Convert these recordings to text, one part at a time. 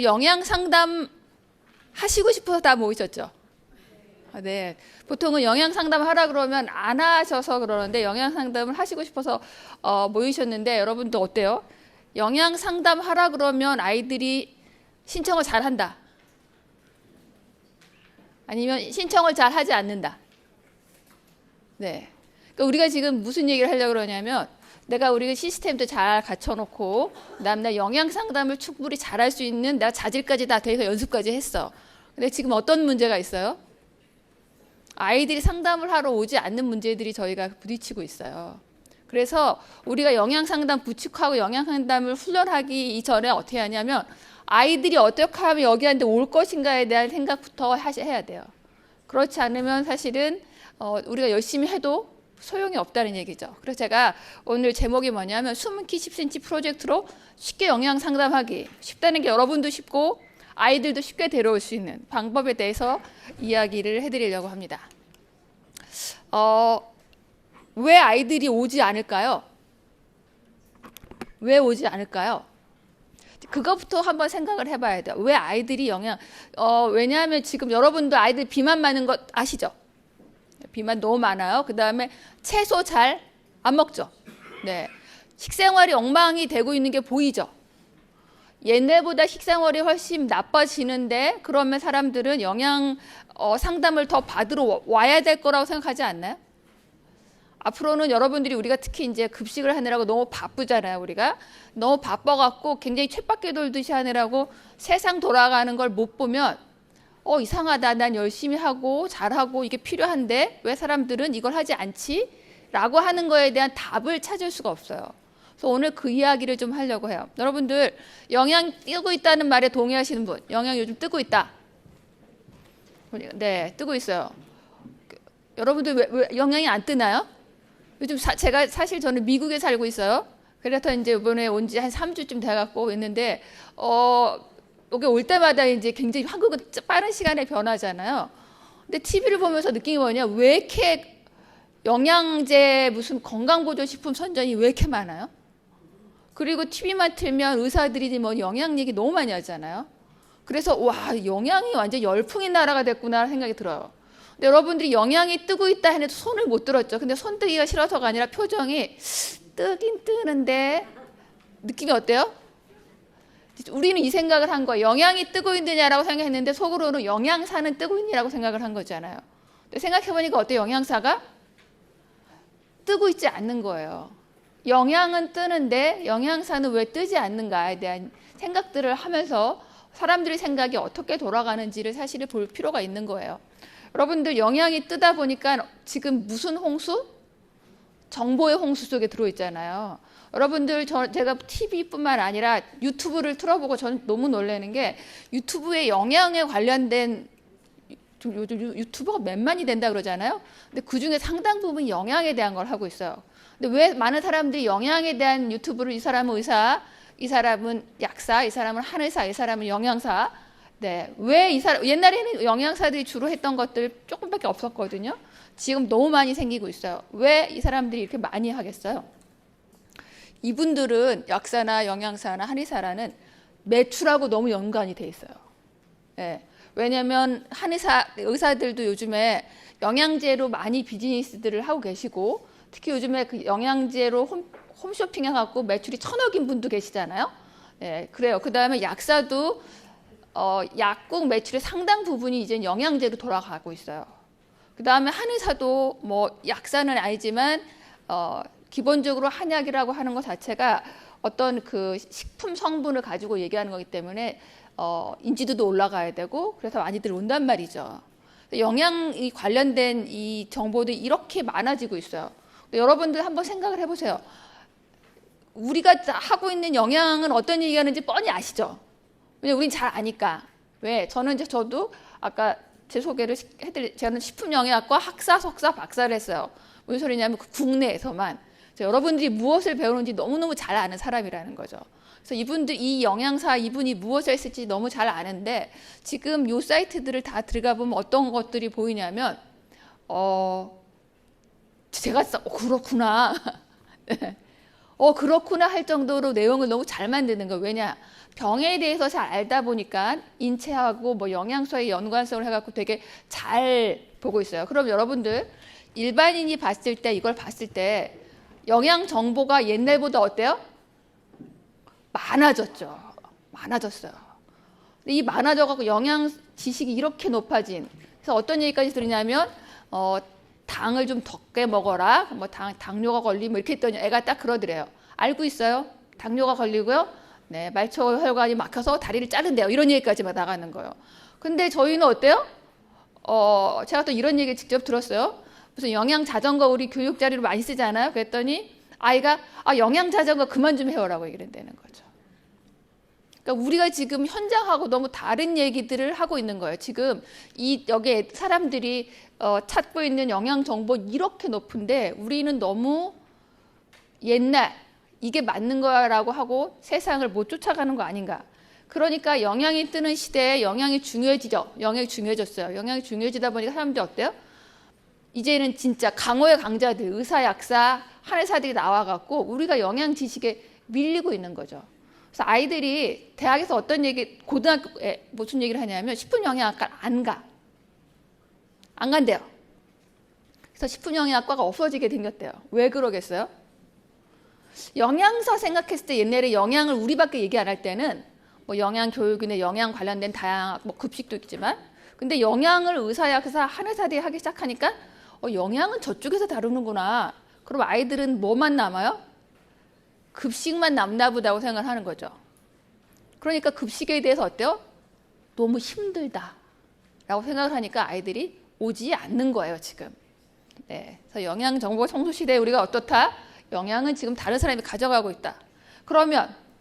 지금 영양 상담 하시고 싶어서 다 모이셨죠? 네. 보통은 영양 상담 하라 그러면 안 하셔서 그러는데 영양 상담을 하시고 싶어서 모이셨는데 여러분도 어때요? 영양 상담 하라 그러면 아이들이 신청을 잘 한다. 아니면 신청을 잘 하지 않는다. 네. 그러니까 우리가 지금 무슨 얘기를 하려고 그러냐면 우리가 시스템도 잘 갖춰놓고 그다음에 나 영양 상담을 충분히 잘할 수 있는 내가 자질까지 다 돼서 연습까지 했어. 근데 지금 어떤 문제가 있어요? 아이들이 상담을 하러 오지 않는 문제들이 저희가 부딪히고 있어요. 그래서 우리가 영양 상담 구축하고 영양 상담을 훈련하기 이전에 어떻게 하냐면 아이들이 어떻게 하면 여기한테 올 것인가에 대한 생각부터 해야 돼요. 그렇지 않으면 사실은 우리가 열심히 해도 소용이 없다는 얘기죠. 그래서 제가 오늘 제목이 뭐냐면 숨은 키 10cm 프로젝트로 쉽게 영양 상담하기. 쉽다는 게 여러분도 쉽고 아이들도 쉽게 데려올 수 있는 방법에 대해서 이야기를 해드리려고 합니다. 왜 아이들이 오지 않을까요? 왜 오지 않을까요? 그것부터 한번 생각을 해봐야 돼요. 왜 아이들이 왜냐하면 지금 여러분도 아이들 비만 많은 것 아시죠? 비만 너무 많아요. 그 다음에 채소 잘 안 먹죠. 네. 식생활이 엉망이 되고 있는 게 보이죠. 옛날보다 식생활이 훨씬 나빠지는데 그러면 사람들은 영양 상담을 더 받으러 와야 될 거라고 생각하지 않나요? 앞으로는 여러분들이 우리가 특히 이제 급식을 하느라고 너무 바쁘잖아요. 우리가 너무 바빠갖고 굉장히 쳇바퀴 돌듯이 하느라고 세상 돌아가는 걸 못 보면 이상하다. 난 열심히 하고 잘하고 이게 필요한데 왜 사람들은 이걸 하지 않지? 라고 하는 거에 대한 답을 찾을 수가 없어요. 그래서 오늘 그 이야기를 좀 하려고 해요. 여러분들 영양 뜨고 있다는 말에 동의하시는 분? 영양 요즘 뜨고 있다. 네, 뜨고 있어요. 여러분들 왜 영양이 안 뜨나요? 요즘 제가 사실 저는 미국에 살고 있어요. 그래서 이제 이번에 온 지 한 3주쯤 돼갖고 있는데 여기 올 때마다 이제 굉장히 한국은 빠른 시간에 변하잖아요. 근데 TV를 보면서 느낀 게 뭐냐? 왜 이렇게 영양제 무슨 건강보조식품 선전이 왜 이렇게 많아요? 그리고 TV만 틀면 의사들이 뭐 영양 얘기 너무 많이 하잖아요. 그래서 와, 영양이 완전 열풍인 나라가 됐구나 생각이 들어요. 근데 여러분들이 영양이 뜨고 있다 해도 손을 못 들었죠. 근데 손 뜨기가 싫어서가 아니라 표정이 뜨긴 뜨는데 느낌이 어때요? 우리는 이 생각을 한 거예요. 영양이 뜨고 있느냐라고 생각했는데 속으로는 영양사는 뜨고 있느냐라고 생각을 한 거잖아요. 근데 생각해보니까 어때요? 영양사가 뜨고 있지 않는 거예요. 영양은 뜨는데 영양사는 왜 뜨지 않는가에 대한 생각들을 하면서 사람들의 생각이 어떻게 돌아가는지를 사실 볼 필요가 있는 거예요. 여러분들 영양이 뜨다 보니까 지금 무슨 홍수? 정보의 홍수 속에 들어있잖아요. 여러분들 제가 TV뿐만 아니라 유튜브를 틀어보고 저는 너무 놀라는 게 유튜브에 영양에 관련된 요즘 유튜버가 몇만이 된다 그러잖아요. 근데 그중에 상당 부분 영양에 대한 걸 하고 있어요. 근데 왜 많은 사람들이 영양에 대한 유튜브를 이 사람은 의사, 이 사람은 약사, 이 사람은 한의사, 이 사람은 영양사. 네, 왜 옛날에는 영양사들이 주로 했던 것들 조금밖에 없었거든요. 지금 너무 많이 생기고 있어요. 왜 이 사람들이 이렇게 많이 하겠어요? 이분들은 약사나 영양사나 한의사라는 매출하고 너무 연관이 돼 있어요. 네. 왜냐하면 의사들도 요즘에 영양제로 많이 비즈니스들을 하고 계시고 특히 요즘에 그 영양제로 홈쇼핑 해갖고 매출이 1,000억인 분도 계시잖아요. 네, 그래요. 그 다음에 약사도 약국 매출의 상당 부분이 이제 영양제로 돌아가고 있어요. 그 다음에 한의사도 뭐 약사는 아니지만 기본적으로 한약이라고 하는 것 자체가 어떤 그 식품 성분을 가지고 얘기하는 거기 때문에 인지도도 올라가야 되고 그래서 많이들 온단 말이죠. 영양이 관련된 이 정보들이 이렇게 많아지고 있어요. 여러분들 한번 생각을 해보세요. 우리가 하고 있는 영양은 어떤 얘기하는지 뻔히 아시죠? 왜냐면 우린 잘 아니까. 왜? 저도 아까 제 소개를 저는 식품영양학과 학사, 석사, 박사를 했어요. 무슨 소리냐면 국내에서만. 여러분들이 무엇을 배우는지 너무너무 잘 아는 사람이라는 거죠. 그래서 이 영양사 이분이 무엇을 했을지 너무 잘 아는데 지금 요 사이트들을 다 들어가 보면 어떤 것들이 보이냐면 제가 그렇구나. 그렇구나 할 정도로 내용을 너무 잘 만드는 거예요. 왜냐? 병에 대해서 잘 알다 보니까 인체하고 뭐 영양소의 연관성을 해갖고 되게 잘 보고 있어요. 그럼 여러분들 일반인이 봤을 때 이걸 봤을 때 영양 정보가 옛날보다 어때요? 많아졌죠. 많아졌어요. 근데 이 많아져갖고 영양 지식이 이렇게 높아진. 그래서 어떤 얘기까지 들으냐면 당을 좀 적게 먹어라. 뭐 당뇨가 걸리면 이렇게 했더니 애가 딱 그러더래요. 알고 있어요. 당뇨가 걸리고요. 네, 말초 혈관이 막혀서 다리를 자른대요. 이런 얘기까지 막 나가는 거예요. 근데 저희는 어때요? 제가 또 이런 얘기 직접 들었어요. 무슨 영양 자전거 우리 교육 자료로 많이 쓰잖아요. 그랬더니 아이가 영양 자전거 그만 좀 해오라고 얘기를 한다는 거죠. 그러니까 우리가 지금 현장하고 너무 다른 얘기들을 하고 있는 거예요. 지금 여기에 사람들이 찾고 있는 영양 정보 이렇게 높은데 우리는 너무 옛날 이게 맞는 거야라고 하고 세상을 못 쫓아가는 거 아닌가. 그러니까 영양이 뜨는 시대에 영양이 중요해지죠. 영양이 중요해졌어요. 영양이 중요해지다 보니까 사람들이 어때요? 이제는 진짜 강호의 강자들, 의사, 약사, 한의사들이 나와갖고 우리가 영양 지식에 밀리고 있는 거죠. 그래서 아이들이 대학에서 어떤 얘기, 고등학교에 무슨 얘기를 하냐면 식품영양학과 안 간대요. 그래서 식품영양학과가 없어지게 생겼대요. 왜 그러겠어요? 영양사 생각했을 때 옛날에 영양을 우리밖에 얘기 안 할 때는 뭐 영양 교육이나 영양 관련된 다양한 뭐 급식도 있지만 근데 영양을 의사, 약사, 한의사들이 하기 시작하니까 영양은 저쪽에서 다루는구나. 그럼 아이들은 뭐만 남아요? 급식만 남나 보다고 생각을 하는 거죠. 그러니까 급식에 대해서 어때요? 너무 힘들다 라고 생각을 하니까 아이들이 오지 않는 거예요 지금. 네, 그래서 영양정보 청소 시대에 우리가 어떻다? 영양은 지금 다른 사람이 가져가고 있다. 그럼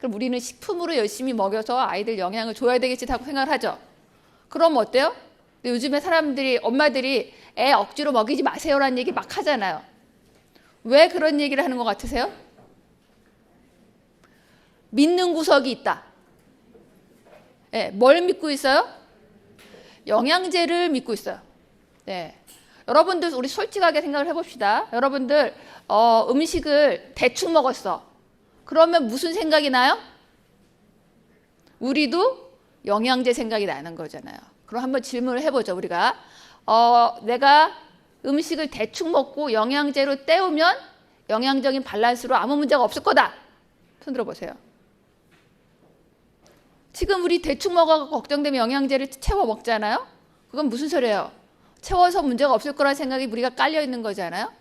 우리는 식품으로 열심히 먹여서 아이들 영양을 줘야 되겠지 하고 생각을 하죠. 그럼 어때요? 근데 요즘에 엄마들이 애 억지로 먹이지 마세요라는 얘기 막 하잖아요. 왜 그런 얘기를 하는 것 같으세요? 믿는 구석이 있다. 네, 뭘 믿고 있어요? 영양제를 믿고 있어요. 네. 여러분들 우리 솔직하게 생각을 해봅시다. 여러분들 음식을 대충 먹었어. 그러면 무슨 생각이 나요? 우리도 영양제 생각이 나는 거잖아요. 그럼 한번 질문을 해보죠. 우리가 내가 음식을 대충 먹고 영양제로 때우면 영양적인 밸런스로 아무 문제가 없을 거다. 손 들어보세요. 지금 우리 대충 먹어서 걱정되면 영양제를 채워 먹잖아요. 그건 무슨 소리예요? 채워서 문제가 없을 거라는 생각이 우리가 깔려 있는 거잖아요.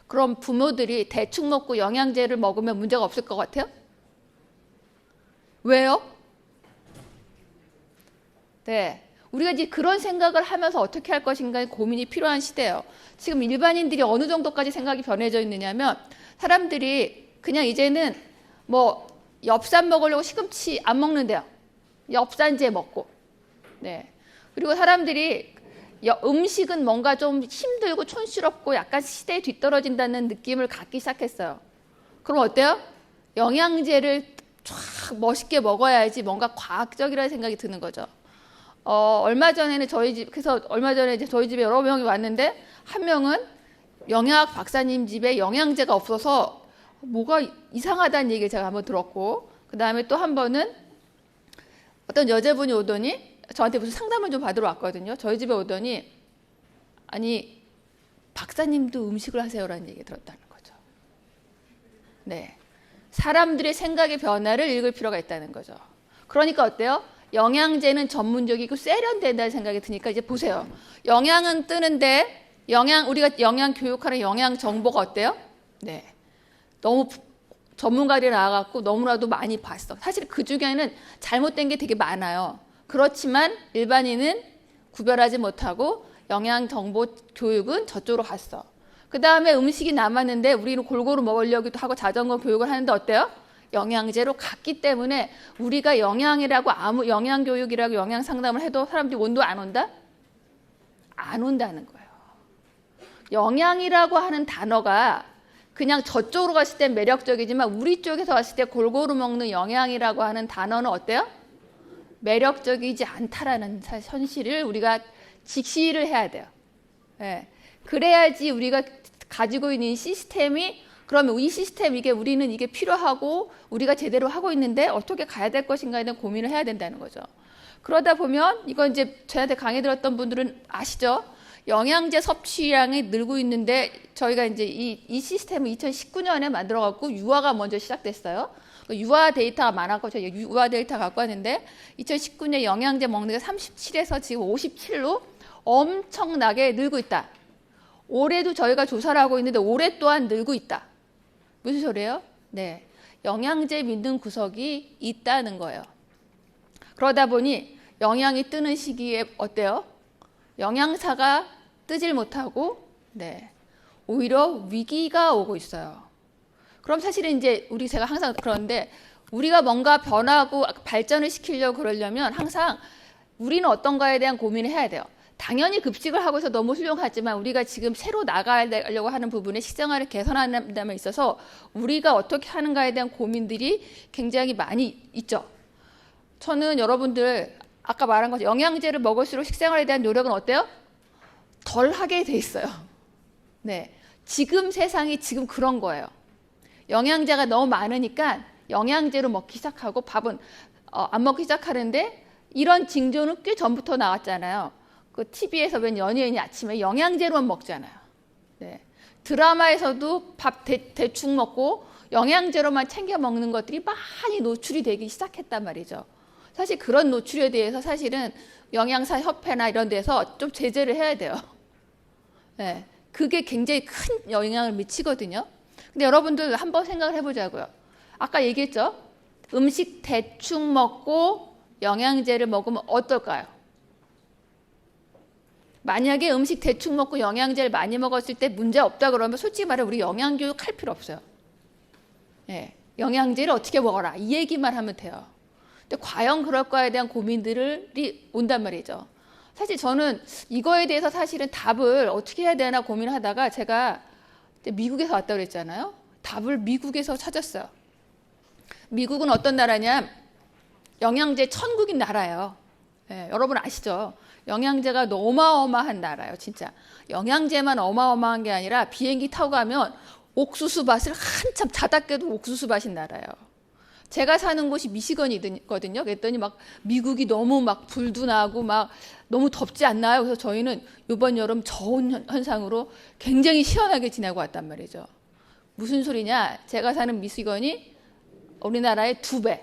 그럼 부모들이 대충 먹고 영양제를 먹으면 문제가 없을 것 같아요? 왜요? 네, 우리가 이제 그런 생각을 하면서 어떻게 할 것인가에 고민이 필요한 시대예요. 지금 일반인들이 어느 정도까지 생각이 변해져 있느냐면 사람들이 그냥 이제는 뭐 엽산 먹으려고 시금치 안 먹는데요. 엽산제 먹고. 네. 그리고 사람들이 음식은 뭔가 좀 힘들고 촌스럽고 약간 시대에 뒤떨어진다는 느낌을 갖기 시작했어요. 그럼 어때요? 영양제를 쫙 멋있게 먹어야지 뭔가 과학적이라는 생각이 드는 거죠. 얼마 전에 이제 저희 집에 여러 명이 왔는데 한 명은 영양학 박사님 집에 영양제가 없어서 뭐가 이상하다는 얘기를 제가 한번 들었고, 그 다음에 또 한 번은 어떤 여자분이 오더니 저한테 무슨 상담을 좀 받으러 왔거든요. 저희 집에 오더니 아니 박사님도 음식을 하세요라는 얘기 들었다는 거죠. 네, 사람들의 생각의 변화를 읽을 필요가 있다는 거죠. 그러니까 어때요? 영양제는 전문적이고 세련된다는 생각이 드니까 이제 보세요. 영양은 뜨는데 우리가 영양 교육하는 영양 정보가 어때요? 네, 너무 전문가들이 나와갖고 너무나도 많이 봤어. 사실 그 중에는 잘못된 게 되게 많아요. 그렇지만 일반인은 구별하지 못하고 영양 정보 교육은 저쪽으로 갔어. 그 다음에 음식이 남았는데 우리는 골고루 먹으려기도 하고 자전거 교육을 하는데 어때요? 영양제로 갔기 때문에 우리가 영양이라고 아무 영양 교육이라고 영양 상담을 해도 사람들이 온도 안 온다? 안 온다는 거예요. 영양이라고 하는 단어가 그냥 저쪽으로 갔을 땐 매력적이지만 우리 쪽에서 왔을 때 골고루 먹는 영양이라고 하는 단어는 어때요? 매력적이지 않다라는 현실을 우리가 직시를 해야 돼요. 네. 그래야지 우리가 가지고 있는 시스템이 그러면 이 시스템 우리는 이게 필요하고 우리가 제대로 하고 있는데 어떻게 가야 될 것인가에 대한 고민을 해야 된다는 거죠. 그러다 보면 이건 이제 저한테 강의 들었던 분들은 아시죠? 영양제 섭취량이 늘고 있는데 저희가 이제 이 시스템을 2019년에 만들어 갖고 유아가 먼저 시작됐어요. 유아 데이터가 많았고 저희 유아 데이터 갖고 왔는데 2019년 영양제 먹는 게 37에서 지금 57로 엄청나게 늘고 있다. 올해도 저희가 조사를 하고 있는데 올해 또한 늘고 있다. 무슨 소리예요? 네, 영양제 믿는 구석이 있다는 거예요. 그러다 보니 영양이 뜨는 시기에 어때요? 영양사가 뜨질 못하고 네, 오히려 위기가 오고 있어요. 그럼 사실은 이제 제가 항상 그러는데 우리가 뭔가 변하고 발전을 시키려고 그러려면 항상 우리는 어떤가에 대한 고민을 해야 돼요. 당연히 급식을 하고 있어 너무 훌륭하지만 우리가 지금 새로 나가려고 하는 부분에 식생활을 개선하는 데 있어서 우리가 어떻게 하는가에 대한 고민들이 굉장히 많이 있죠. 저는 여러분들 아까 말한 것처럼 영양제를 먹을수록 식생활에 대한 노력은 어때요? 덜 하게 돼 있어요. 네, 지금 세상이 지금 그런 거예요. 영양제가 너무 많으니까 영양제로 먹기 시작하고 밥은 안 먹기 시작하는데 이런 징조는 꽤 전부터 나왔잖아요. 그 TV에서 웬 연예인이 아침에 영양제로만 먹잖아요. 네. 드라마에서도 밥 대충 먹고 영양제로만 챙겨 먹는 것들이 많이 노출이 되기 시작했단 말이죠. 사실 그런 노출에 대해서 사실은 영양사 협회나 이런 데서 좀 제재를 해야 돼요. 네. 그게 굉장히 큰 영향을 미치거든요. 근데 여러분들 한번 생각을 해보자고요. 아까 얘기했죠? 음식 대충 먹고 영양제를 먹으면 어떨까요? 만약에 음식 대충 먹고 영양제를 많이 먹었을 때 문제 없다 그러면 솔직히 말해 우리 영양교육 할 필요 없어요. 예, 영양제를 어떻게 먹어라 이 얘기만 하면 돼요. 근데 과연 그럴까에 대한 고민들이 온단 말이죠. 사실 저는 이거에 대해서 사실은 답을 어떻게 해야 되나 고민하다가 제가 미국에서 왔다고 그랬잖아요. 답을 미국에서 찾았어요. 미국은 어떤 나라냐? 영양제 천국인 나라예요. 예, 여러분 아시죠? 영양제가 어마어마한 나라예요. 진짜 영양제만 어마어마한 게 아니라 비행기 타고 가면 옥수수밭을 한참 자다 깨도 옥수수밭인 나라예요. 제가 사는 곳이 미시건이거든요. 그랬더니 막 미국이 너무 막 불도 나고 막 너무 덥지 않나요? 그래서 저희는 이번 여름 저온 현상으로 굉장히 시원하게 지내고 왔단 말이죠. 무슨 소리냐? 제가 사는 미시건이 우리나라의 2배.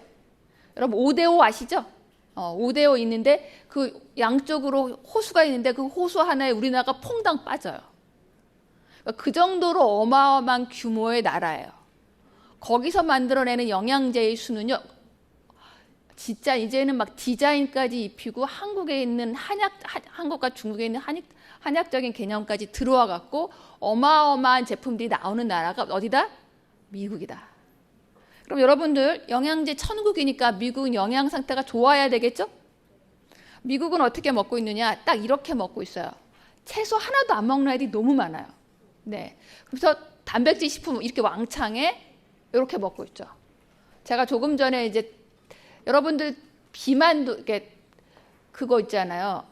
여러분 5대5 아시죠? 5대5 있는데 그 양쪽으로 호수가 있는데 그 호수 하나에 우리나라가 퐁당 빠져요. 그러니까 그 정도로 어마어마한 규모의 나라예요. 거기서 만들어내는 영양제의 수는요. 진짜 이제는 막 디자인까지 입히고 한국에 있는 한국과 중국에 있는 한약적인 개념까지 들어와 갖고 어마어마한 제품들이 나오는 나라가 어디다? 미국이다. 그럼 여러분들 영양제 천국이니까 미국은 영양 상태가 좋아야 되겠죠? 미국은 어떻게 먹고 있느냐? 딱 이렇게 먹고 있어요. 채소 하나도 안 먹는 애들이 너무 많아요. 네. 그래서 단백질 식품 이렇게 왕창에 이렇게 먹고 있죠. 제가 조금 전에 이제 여러분들 비만도 이렇게 그거 있잖아요.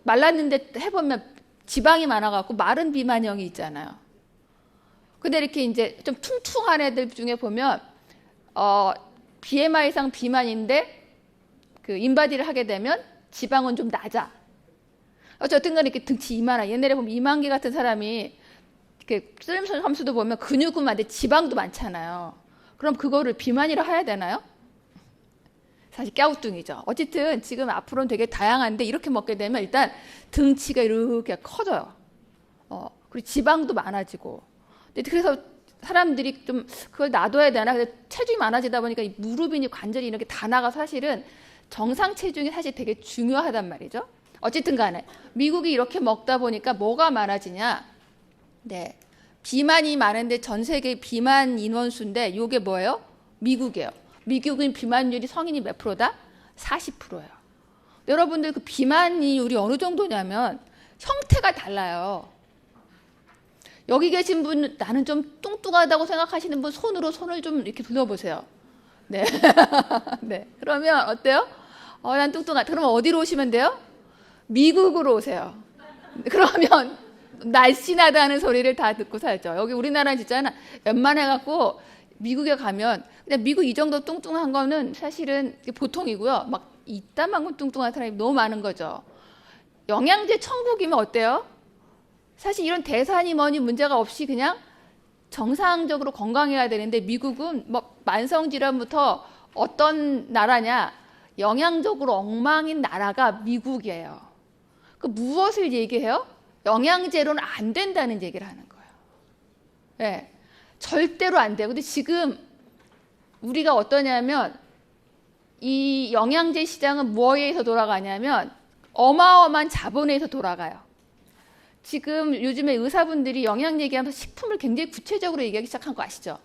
말랐는데 해보면 지방이 많아갖고 마른 비만형이 있잖아요. 근데 이렇게 이제 좀 퉁퉁한 애들 중에 보면 BMI상 비만인데 그 인바디를 하게 되면 지방은 좀 낮아. 어쨌든 간에 이렇게 등치 이만한 옛날에 보면 이만기 같은 사람이 이렇게 슬림 함수도 보면 근육은 많은데 지방도 많잖아요. 그럼 그거를 비만이라 해야 되나요? 사실 갸우뚱이죠. 어쨌든 지금 앞으로는 되게 다양한데 이렇게 먹게 되면 일단 등치가 이렇게 커져요. 그리고 지방도 많아지고. 그래서 사람들이 좀 그걸 놔둬야 되나? 근데 체중이 많아지다 보니까 이 무릎이니 관절이 이렇게 다 나가 사실은 정상 체중이 사실 되게 중요하단 말이죠. 어쨌든 간에 미국이 이렇게 먹다 보니까 뭐가 많아지냐? 네, 비만이 많은데 전 세계 비만 인원수인데 이게 뭐예요? 미국이에요. 미국은 비만율이 성인이 몇 프로다? 40%예요. 여러분들 그 비만이율이 어느 정도냐면 형태가 달라요. 여기 계신 분 나는 좀 뚱뚱하다고 생각하시는 분 손을 좀 이렇게 둘러보세요. 네, 네. 그러면 어때요? 난 뚱뚱하다. 그러면 어디로 오시면 돼요? 미국으로 오세요. 그러면 날씬하다는 소리를 다 듣고 살죠. 여기 우리나라는 진짜 웬만해갖고 미국에 가면 근데 미국 이 정도 뚱뚱한 거는 사실은 보통이고요. 막 이따만큼 뚱뚱한 사람이 너무 많은 거죠. 영양제 천국이면 어때요? 사실 이런 대사니 뭐니 문제가 없이 그냥 정상적으로 건강해야 되는데 미국은 뭐 만성질환부터 어떤 나라냐 영양적으로 엉망인 나라가 미국이에요. 그 무엇을 얘기해요? 영양제로는 안 된다는 얘기를 하는 거예요. 네, 절대로 안 돼요. 근데 지금 우리가 어떠냐면 이 영양제 시장은 뭐에 의해서 돌아가냐면 어마어마한 자본에 의해서 돌아가요. 지금 요즘에 의사분들이 영양 얘기하면서 식품을 굉장히 구체적으로 얘기하기 시작한 거 아시죠?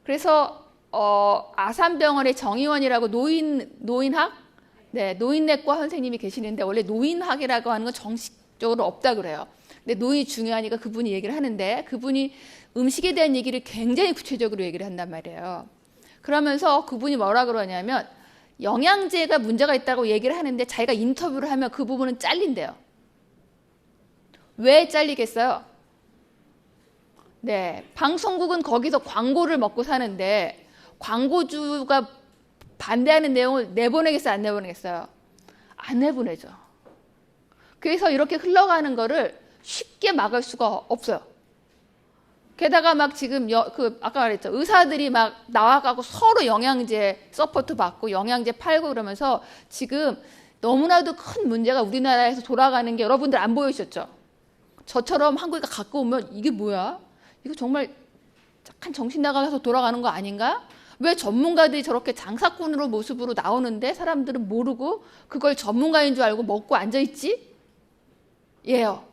그래서 아산병원의 정의원이라고 노인학, 네, 노인내과 선생님이 계시는데 원래 노인학이라고 하는 건 정식적으로 없다 그래요. 근데 노인이 중요하니까 그분이 얘기를 하는데 그분이 음식에 대한 얘기를 굉장히 구체적으로 얘기를 한단 말이에요. 그러면서 그분이 뭐라 그러냐면 영양제가 문제가 있다고 얘기를 하는데 자기가 인터뷰를 하면 그 부분은 잘린대요. 왜 잘리겠어요? 네, 방송국은 거기서 광고를 먹고 사는데 광고주가 반대하는 내용을 내보내겠어요? 안 내보내겠어요? 안 내보내죠. 그래서 이렇게 흘러가는 거를 쉽게 막을 수가 없어요. 게다가 막 지금 아까 말했죠. 의사들이 막 나와가고 서로 영양제 서포트 받고 영양제 팔고 그러면서 지금 너무나도 큰 문제가 우리나라에서 돌아가는 게 여러분들 안 보이셨죠? 저처럼 한국에 갖고 오면 이게 뭐야? 이거 정말 약간 정신 나가서 돌아가는 거 아닌가? 왜 전문가들이 저렇게 장사꾼으로 모습으로 나오는데 사람들은 모르고 그걸 전문가인 줄 알고 먹고 앉아있지? 예요.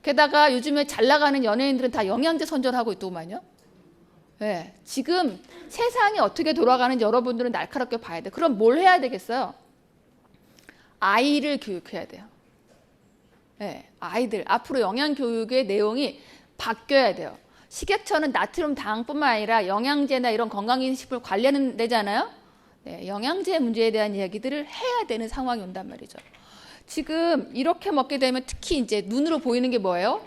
게다가 요즘에 잘 나가는 연예인들은 다 영양제 선전하고 있더구만요. 네, 지금 세상이 어떻게 돌아가는지 여러분들은 날카롭게 봐야 돼요. 그럼 뭘 해야 되겠어요? 아이를 교육해야 돼요. 네, 아이들 앞으로 영양교육의 내용이 바뀌어야 돼요. 식약처는 나트륨 당뿐만 아니라 영양제나 이런 건강기능식품을 관리하는 데잖아요. 네, 영양제 문제에 대한 이야기들을 해야 되는 상황이 온단 말이죠. 지금 이렇게 먹게 되면 특히 이제 눈으로 보이는 게 뭐예요?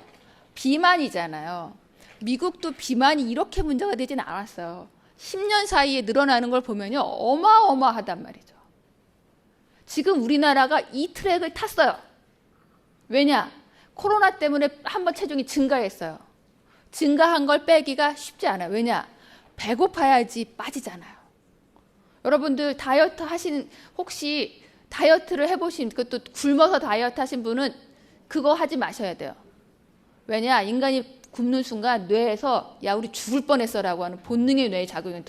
비만이잖아요. 미국도 비만이 이렇게 문제가 되진 않았어요. 10년 사이에 늘어나는 걸 보면요. 어마어마하단 말이죠. 지금 우리나라가 이 트랙을 탔어요. 왜냐? 코로나 때문에 한번 체중이 증가했어요. 증가한 걸 빼기가 쉽지 않아요. 왜냐? 배고파야지 빠지잖아요. 여러분들 다이어트 하시는 혹시 다이어트를 해보신 그것도 굶어서 다이어트 하신 분은 그거 하지 마셔야 돼요. 왜냐? 인간이 굶는 순간 뇌에서 야 우리 죽을 뻔했어라고 하는 본능의 뇌의 작용이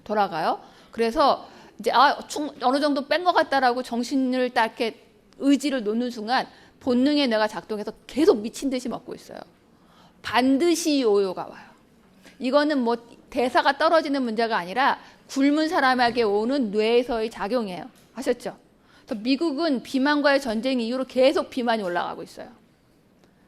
돌아가요. 그래서 이제 어느 정도 뺀 것 같다라고 정신을 딱 이렇게 의지를 놓는 순간 본능의 뇌가 작동해서 계속 미친 듯이 먹고 있어요. 반드시 요요가 와요. 이거는 뭐 대사가 떨어지는 문제가 아니라 굶은 사람에게 오는 뇌에서의 작용이에요. 아셨죠? 그래서 미국은 비만과의 전쟁 이후로 계속 비만이 올라가고 있어요.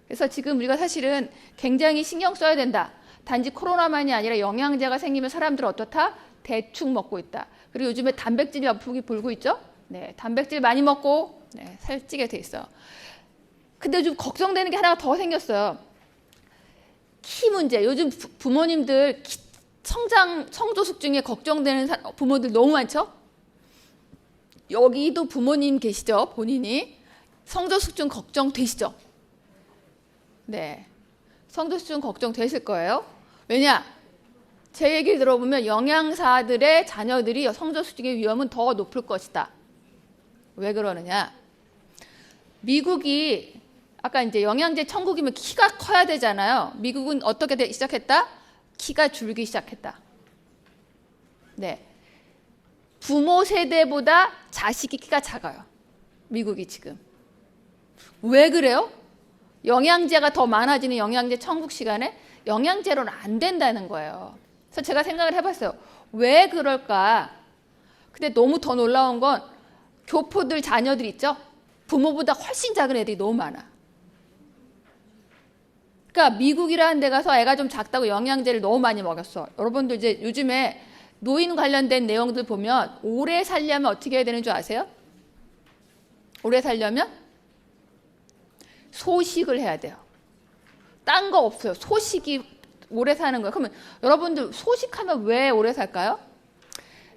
그래서 지금 우리가 사실은 굉장히 신경 써야 된다. 단지 코로나만이 아니라 영양제가 생기면 사람들은 어떻다? 대충 먹고 있다. 그리고 요즘에 단백질 열풍이 불고 있죠? 네, 단백질 많이 먹고 네, 살찌게 돼 있어요. 근데 좀 걱정되는 게 하나가 더 생겼어요. 키 문제. 요즘 부모님들 성조숙 중에 걱정되는 부모들 너무 많죠? 여기도 부모님 계시죠? 본인이 성조숙증 걱정되시죠? 네, 성조숙증 걱정되실 거예요. 왜냐? 제 얘기를 들어보면 영양사들의 자녀들이 성조숙증의 위험은 더 높을 것이다. 왜 그러느냐? 미국이 아까 이제 영양제 천국이면 키가 커야 되잖아요. 미국은 어떻게 시작했다? 키가 줄기 시작했다. 네, 부모 세대보다 자식이 키가 작아요. 미국이 지금. 왜 그래요? 영양제가 더 많아지는 영양제 천국 시간에 영양제로는 안 된다는 거예요. 그래서 제가 생각을 해봤어요. 왜 그럴까? 근데 너무 더 놀라운 건 교포들 자녀들 있죠? 부모보다 훨씬 작은 애들이 너무 많아. 그러니까 미국이라는 데 가서 애가 좀 작다고 영양제를 너무 많이 먹였어. 여러분들 이제 요즘에 노인 관련된 내용들 보면 오래 살려면 어떻게 해야 되는 줄 아세요? 오래 살려면 소식을 해야 돼요. 딴 거 없어요. 소식이 오래 사는 거예요. 그러면 여러분들 소식하면 왜 오래 살까요?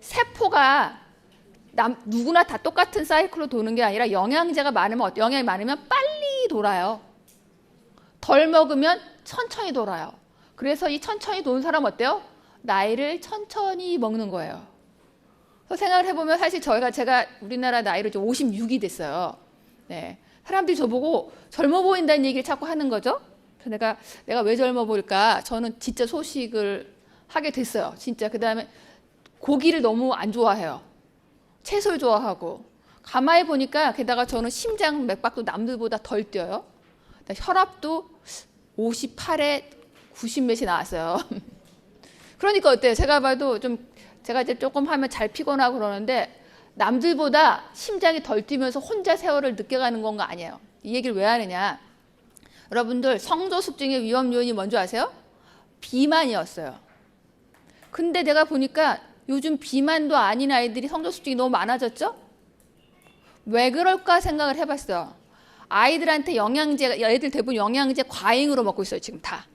세포가 누구나 다 똑같은 사이클로 도는 게 아니라 영양제가 많으면 영양이 많으면 빨리 돌아요. 덜 먹으면 천천히 돌아요. 그래서 이 천천히 도는 사람 어때요? 나이를 천천히 먹는 거예요. 그래서 생각을 해보면 사실 제가 우리나라 나이로 56이 됐어요. 네. 사람들이 저보고 젊어 보인다는 얘기를 자꾸 하는 거죠. 그래서 내가 왜 젊어 보일까? 저는 진짜 소식을 하게 됐어요. 진짜. 그 다음에 고기를 너무 안 좋아해요. 채소를 좋아하고. 가만히 보니까 게다가 저는 심장 맥박도 남들보다 덜 뛰어요. 혈압도 58에 90 몇이 나왔어요. 그러니까 어때요? 제가 봐도 제가 이제 조금 하면 잘 피곤하고 그러는데 남들보다 심장이 덜 뛰면서 혼자 세월을 늦게 가는 건가 아니에요. 이 얘기를 왜 하느냐. 여러분들 성저숙증의 위험 요인이 뭔지 아세요? 비만이었어요. 근데 내가 보니까 요즘 비만도 아닌 아이들이 성저숙증이 너무 많아졌죠? 왜 그럴까 생각을 해봤어요. 아이들한테 애들 대부분 영양제 과잉으로 먹고 있어요, 지금 다.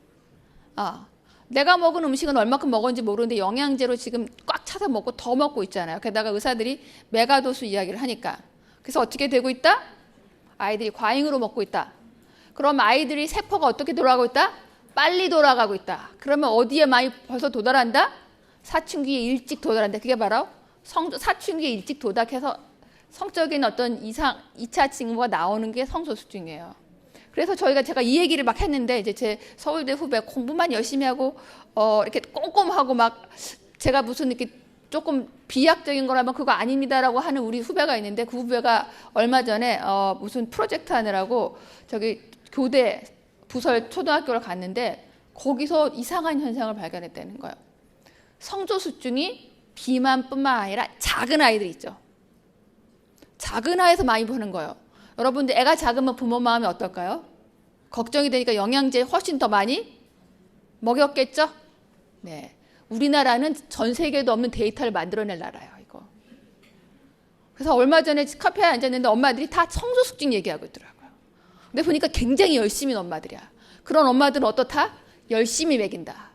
내가 먹은 음식은 얼마큼 먹었는지 모르는데 영양제로 지금 꽉 차서 먹고 더 먹고 있잖아요. 게다가 의사들이 메가도수 이야기를 하니까. 그래서 어떻게 되고 있다? 아이들이 과잉으로 먹고 있다. 그럼 아이들이 세포가 어떻게 돌아가고 있다? 빨리 돌아가고 있다. 그러면 어디에 많이 벌써 도달한다? 사춘기에 일찍 도달한다. 그게 바로 사춘기에 일찍 도달해서 성적인 어떤 이상 2차 징후가 나오는 게 성소수증이에요. 그래서 제가 이 얘기를 막 했는데 이제 제 서울대 후배 공부만 열심히 하고 이렇게 꼼꼼하고 막 제가 무슨 이렇게 조금 비약적인 거라면 그거 아닙니다라고 하는 우리 후배가 있는데 그 후배가 얼마 전에 무슨 프로젝트 하느라고 저기 교대 부설 초등학교를 갔는데 거기서 이상한 현상을 발견했다는 거예요. 성조수증이 비만뿐만 아니라 작은 아이들 있죠. 작은 아이에서 많이 보는 거예요. 여러분들 애가 작으면 부모 마음이 어떨까요? 걱정이 되니까 영양제 훨씬 더 많이 먹였겠죠? 네. 우리나라는 전 세계에도 없는 데이터를 만들어낼 나라예요, 이거. 그래서 얼마 전에 카페에 앉았는데 엄마들이 다 성소수증 얘기하고 있더라고요. 근데 보니까 굉장히 열심히 엄마들이야. 그런 엄마들은 어떻다? 열심히 먹인다.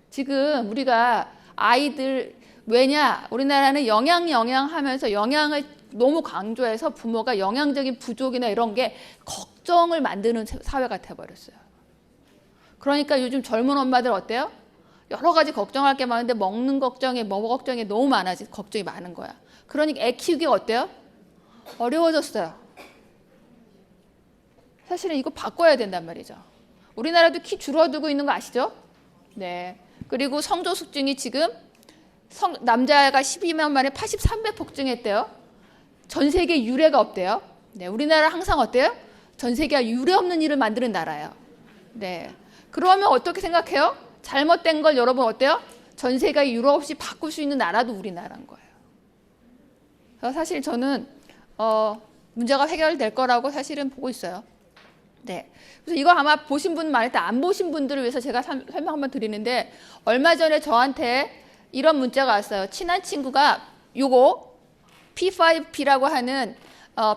지금 우리가 아이들 왜냐? 우리나라는 영양 하면서 영양을 너무 강조해서 부모가 영양적인 부족이나 이런 게 걱정을 만드는 사회가 돼버렸어요. 그러니까 요즘 젊은 엄마들 어때요? 여러 가지 걱정할 게 많은데 먹는 걱정에 뭐 걱정이 너무 많아지 걱정이 많은 거야. 그러니까 애 키우기가 어때요? 어려워졌어요. 사실은 이거 바꿔야 된단 말이죠. 우리나라도 키 줄어들고 있는 거 아시죠? 네. 그리고 성조숙증이 지금 남자가 12만 만에 83배 폭증했대요. 전 세계 유례가 없대요. 네, 우리나라 항상 어때요? 전 세계가 유례 없는 일을 만드는 나라예요. 네. 그러면 어떻게 생각해요? 잘못된 걸 여러분 어때요? 전 세계가 유례 없이 바꿀 수 있는 나라도 우리나라인 거예요. 그래서 사실 저는 문제가 해결될 거라고 사실은 보고 있어요. 네. 그래서 이거 아마 보신 분 많을 때 안 보신 분들을 위해서 제가 설명 한번 드리는데 얼마 전에 저한테 이런 문자가 왔어요. 친한 친구가 요거 P5P라고 하는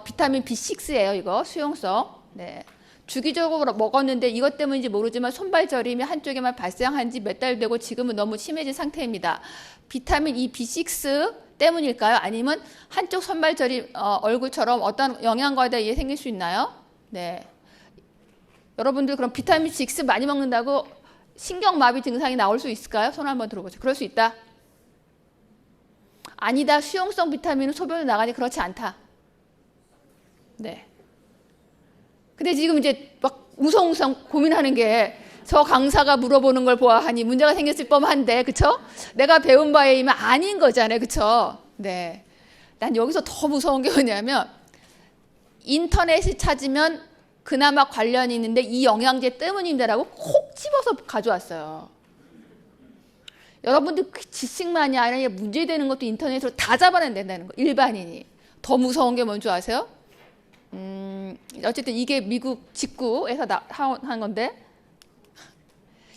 비타민 B6예요. 이거 수용성. 네. 주기적으로 먹었는데 이것 때문인지 모르지만 손발 저림이 한쪽에만 발생한 지 몇 달 되고 지금은 너무 심해진 상태입니다. 비타민 이 B6 때문일까요? 아니면 한쪽 손발 저림 얼굴처럼 어떤 영양과에 이해 생길 수 있나요? 네. 여러분들 그럼 비타민 B6 많이 먹는다고 신경마비 증상이 나올 수 있을까요? 손 한번 들어보세요. 그럴 수 있다? 아니다. 수용성 비타민은 소변으로 나가니 그렇지 않다. 네. 근데 지금 이제 막 우성우성 고민하는 게 저 강사가 물어보는 걸 보아하니 문제가 생겼을 법한데, 그쵸? 내가 배운 바에 의하면 아닌 거잖아요. 그쵸? 네. 난 여기서 더 무서운 게 뭐냐면 인터넷을 찾으면 그나마 관련이 있는데 이 영양제 때문인데라고 콕 집어서 가져왔어요. 여러분들 그 지식만이 아니라 문제되는 것도 인터넷으로 다 잡아낸다는 거. 일반인이. 더 무서운 게 뭔지 아세요? 어쨌든 이게 미국 직구에서 한 건데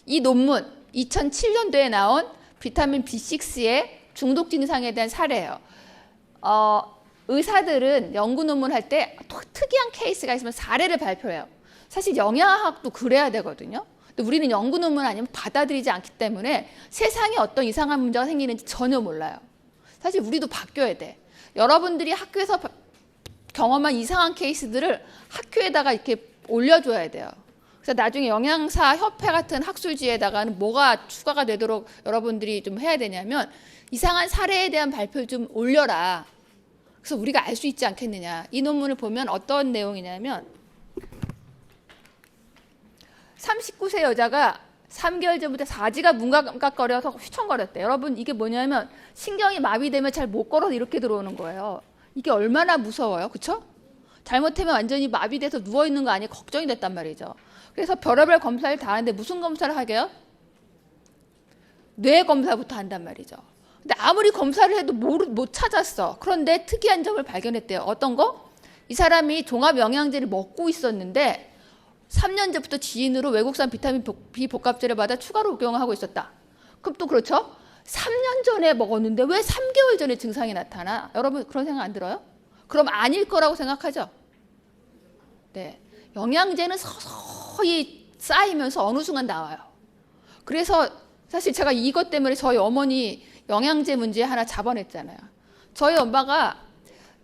이 논문 2007년도에 나온 비타민 B6의 중독 증상에 대한 사례예요. 의사들은 연구 논문 할 때 특이한 케이스가 있으면 사례를 발표해요. 사실 영양학도 그래야 되거든요. 근데 우리는 연구 논문 아니면 받아들이지 않기 때문에 세상에 어떤 이상한 문제가 생기는지 전혀 몰라요. 사실 우리도 바뀌어야 돼. 여러분들이 학교에서 경험한 이상한 케이스들을 학교에다가 이렇게 올려줘야 돼요. 그래서 나중에 영양사 협회 같은 학술지에다가는 뭐가 추가가 되도록 여러분들이 좀 해야 되냐면 이상한 사례에 대한 발표를 좀 올려라. 그래서 우리가 알 수 있지 않겠느냐. 이 논문을 보면 어떤 내용이냐면 39세 여자가 3개월 전부터 사지가 문각거려서 휘청거렸대. 여러분 이게 뭐냐면 신경이 마비되면 잘 못 걸어서 이렇게 들어오는 거예요. 이게 얼마나 무서워요. 그렇죠? 잘못하면 완전히 마비돼서 누워있는 거 아니에요. 걱정이 됐단 말이죠. 그래서 별의별 검사를 다 하는데 무슨 검사를 하게요? 뇌 검사부터 한단 말이죠. 근데 아무리 검사를 해도 못 찾았어. 그런데 특이한 점을 발견했대요. 어떤 거? 이 사람이 종합 영양제를 먹고 있었는데 3년 전부터 지인으로 외국산 비타민 B 복합제를 받아 추가로 복용하고 있었다. 그럼 또 그렇죠? 3년 전에 먹었는데 왜 3개월 전에 증상이 나타나? 여러분 그런 생각 안 들어요? 그럼 아닐 거라고 생각하죠? 네. 영양제는 서서히 쌓이면서 어느 순간 나와요. 그래서 사실 제가 이것 때문에 저희 어머니 영양제 문제 하나 잡아냈잖아요. 저희 엄마가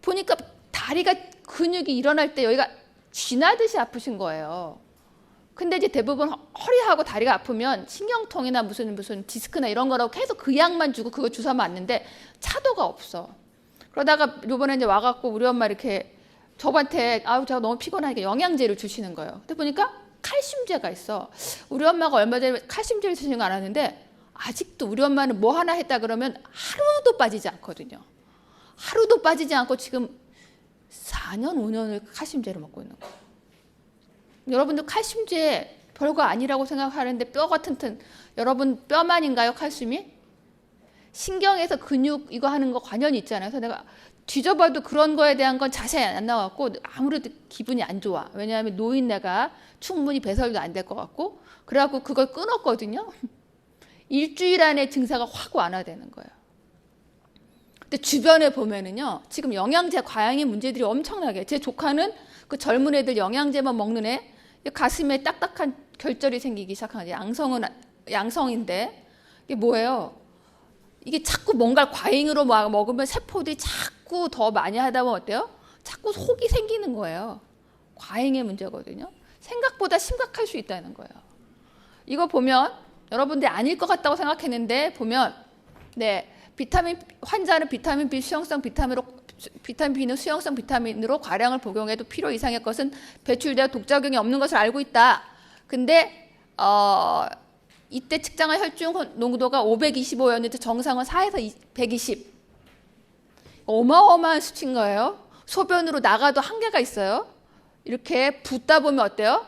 보니까 다리가 근육이 일어날 때 여기가 쥐나듯이 아프신 거예요. 근데 이제 대부분 허리하고 다리가 아프면 신경통이나 무슨 디스크나 이런 거라고 계속 그 약만 주고 그거 주사 맞는데 차도가 없어. 그러다가 요번에 이제 와갖고 우리 엄마 이렇게 저한테 제가 너무 피곤하니까 영양제를 주시는 거예요. 근데 보니까 칼슘제가 있어. 우리 엄마가 얼마 전에 칼슘제를 주시는 거 알았는데 아직도 우리 엄마는 뭐 하나 했다 그러면 하루도 빠지지 않거든요. 하루도 빠지지 않고 지금 4년, 5년을 칼슘제를 먹고 있는 거예요. 여러분들 칼슘제 별거 아니라고 생각하는데 뼈가 튼튼. 여러분 뼈만인가요, 칼슘이? 신경에서 근육 이거 하는 거 관련이 있잖아요. 그래서 내가 뒤져봐도 그런 거에 대한 건 자세히 안 나왔고 아무래도 기분이 안 좋아. 왜냐하면 노인네가 충분히 배설도 안 될 것 같고 그래갖고 그걸 끊었거든요. 일주일 안에 증세가 확 완화되는 거예요. 근데 주변에 보면은요, 지금 영양제 과잉의 문제들이 엄청나게. 제 조카는 그 젊은 애들 영양제만 먹는 애, 가슴에 딱딱한 결절이 생기기 시작한 거지. 양성인데 이게 뭐예요? 이게 자꾸 뭔가를 과잉으로 먹으면 세포들이 자꾸 더 많이 하다 보면 어때요? 자꾸 속이 생기는 거예요. 과잉의 문제거든요. 생각보다 심각할 수 있다는 거예요. 이거 보면 여러분들 아닐 것 같다고 생각했는데 보면 네, 환자는 비타민 B 수용성 비타민 B는 수용성 비타민으로 과량을 복용해도 필요 이상의 것은 배출되어 독작용이 없는 것을 알고 있다. 근데 이때 측정한 혈중 농도가 525였는데 정상은 4에서 120. 어마어마한 수치인 거예요. 소변으로 나가도 한계가 있어요. 이렇게 붓다 보면 어때요?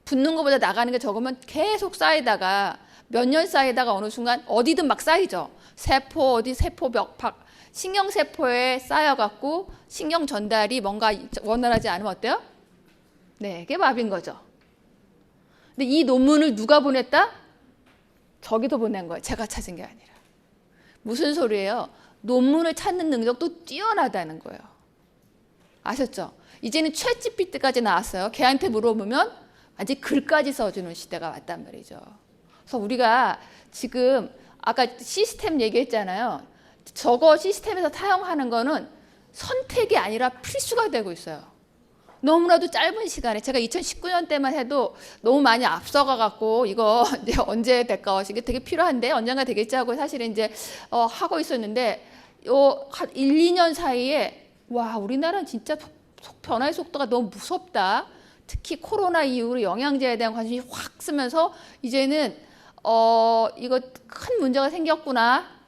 붓는 것보다 나가는 게 적으면 계속 쌓이다가 몇 년 쌓이다가 어느 순간 어디든 막 쌓이죠. 세포 벽팍 신경세포에 쌓여갖고 신경 전달이 뭔가 원활하지 않으면 어때요? 네, 이게 마비인 거죠. 근데 이 논문을 누가 보냈다? 저기도 보낸 거예요. 제가 찾은 게 아니라. 무슨 소리예요? 논문을 찾는 능력도 뛰어나다는 거예요. 아셨죠? 이제는 챗GPT까지 나왔어요. 걔한테 물어보면 완전 글까지 써주는 시대가 왔단 말이죠. 그래서 우리가 지금 아까 시스템 얘기했잖아요. 저거 시스템에서 사용하는 거는 선택이 아니라 필수가 되고 있어요. 너무나도 짧은 시간에 제가 2019년 때만 해도 너무 많이 앞서가 갖고 이거 이제 언제 될까 이게 되게 필요한데 언젠가 되겠지 하고 사실은 이제 하고 있었는데 한 1, 2년 사이에 와 우리나라는 진짜 변화의 속도가 너무 무섭다. 특히 코로나 이후로 영양제에 대한 관심이 확 쓰면서 이제는 이거 큰 문제가 생겼구나.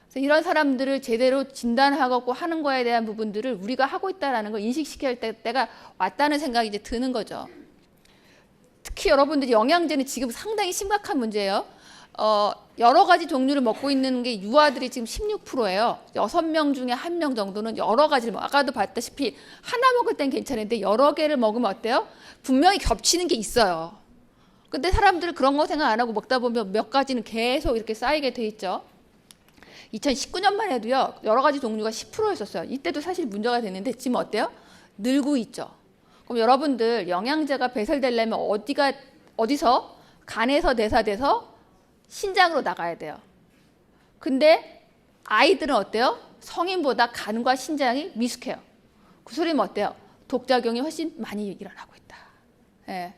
그래서 이런 사람들을 제대로 진단하고 하는 거에 대한 부분들을 우리가 하고 있다는 걸 인식시켜야 할 때가 왔다는 생각이 이제 드는 거죠. 특히 여러분들이 영양제는 지금 상당히 심각한 문제예요. 여러 가지 종류를 먹고 있는 게 유아들이 지금 16%예요. 6명 중에 1명 정도는 여러 가지를 아까도 봤다시피 하나 먹을 땐 괜찮은데 여러 개를 먹으면 어때요? 분명히 겹치는 게 있어요. 근데 사람들은 그런 거 생각 안 하고 먹다 보면 몇 가지는 계속 이렇게 쌓이게 돼 있죠. 2019년만 해도요. 여러 가지 종류가 10%였었어요. 이때도 사실 문제가 됐는데 지금 어때요? 늘고 있죠. 그럼 여러분들 영양제가 배설되려면 어디서? 간에서 대사돼서 신장으로 나가야 돼요. 근데 아이들은 어때요? 성인보다 간과 신장이 미숙해요. 그 소리는 어때요? 독작용이 훨씬 많이 일어나고 있다. 예.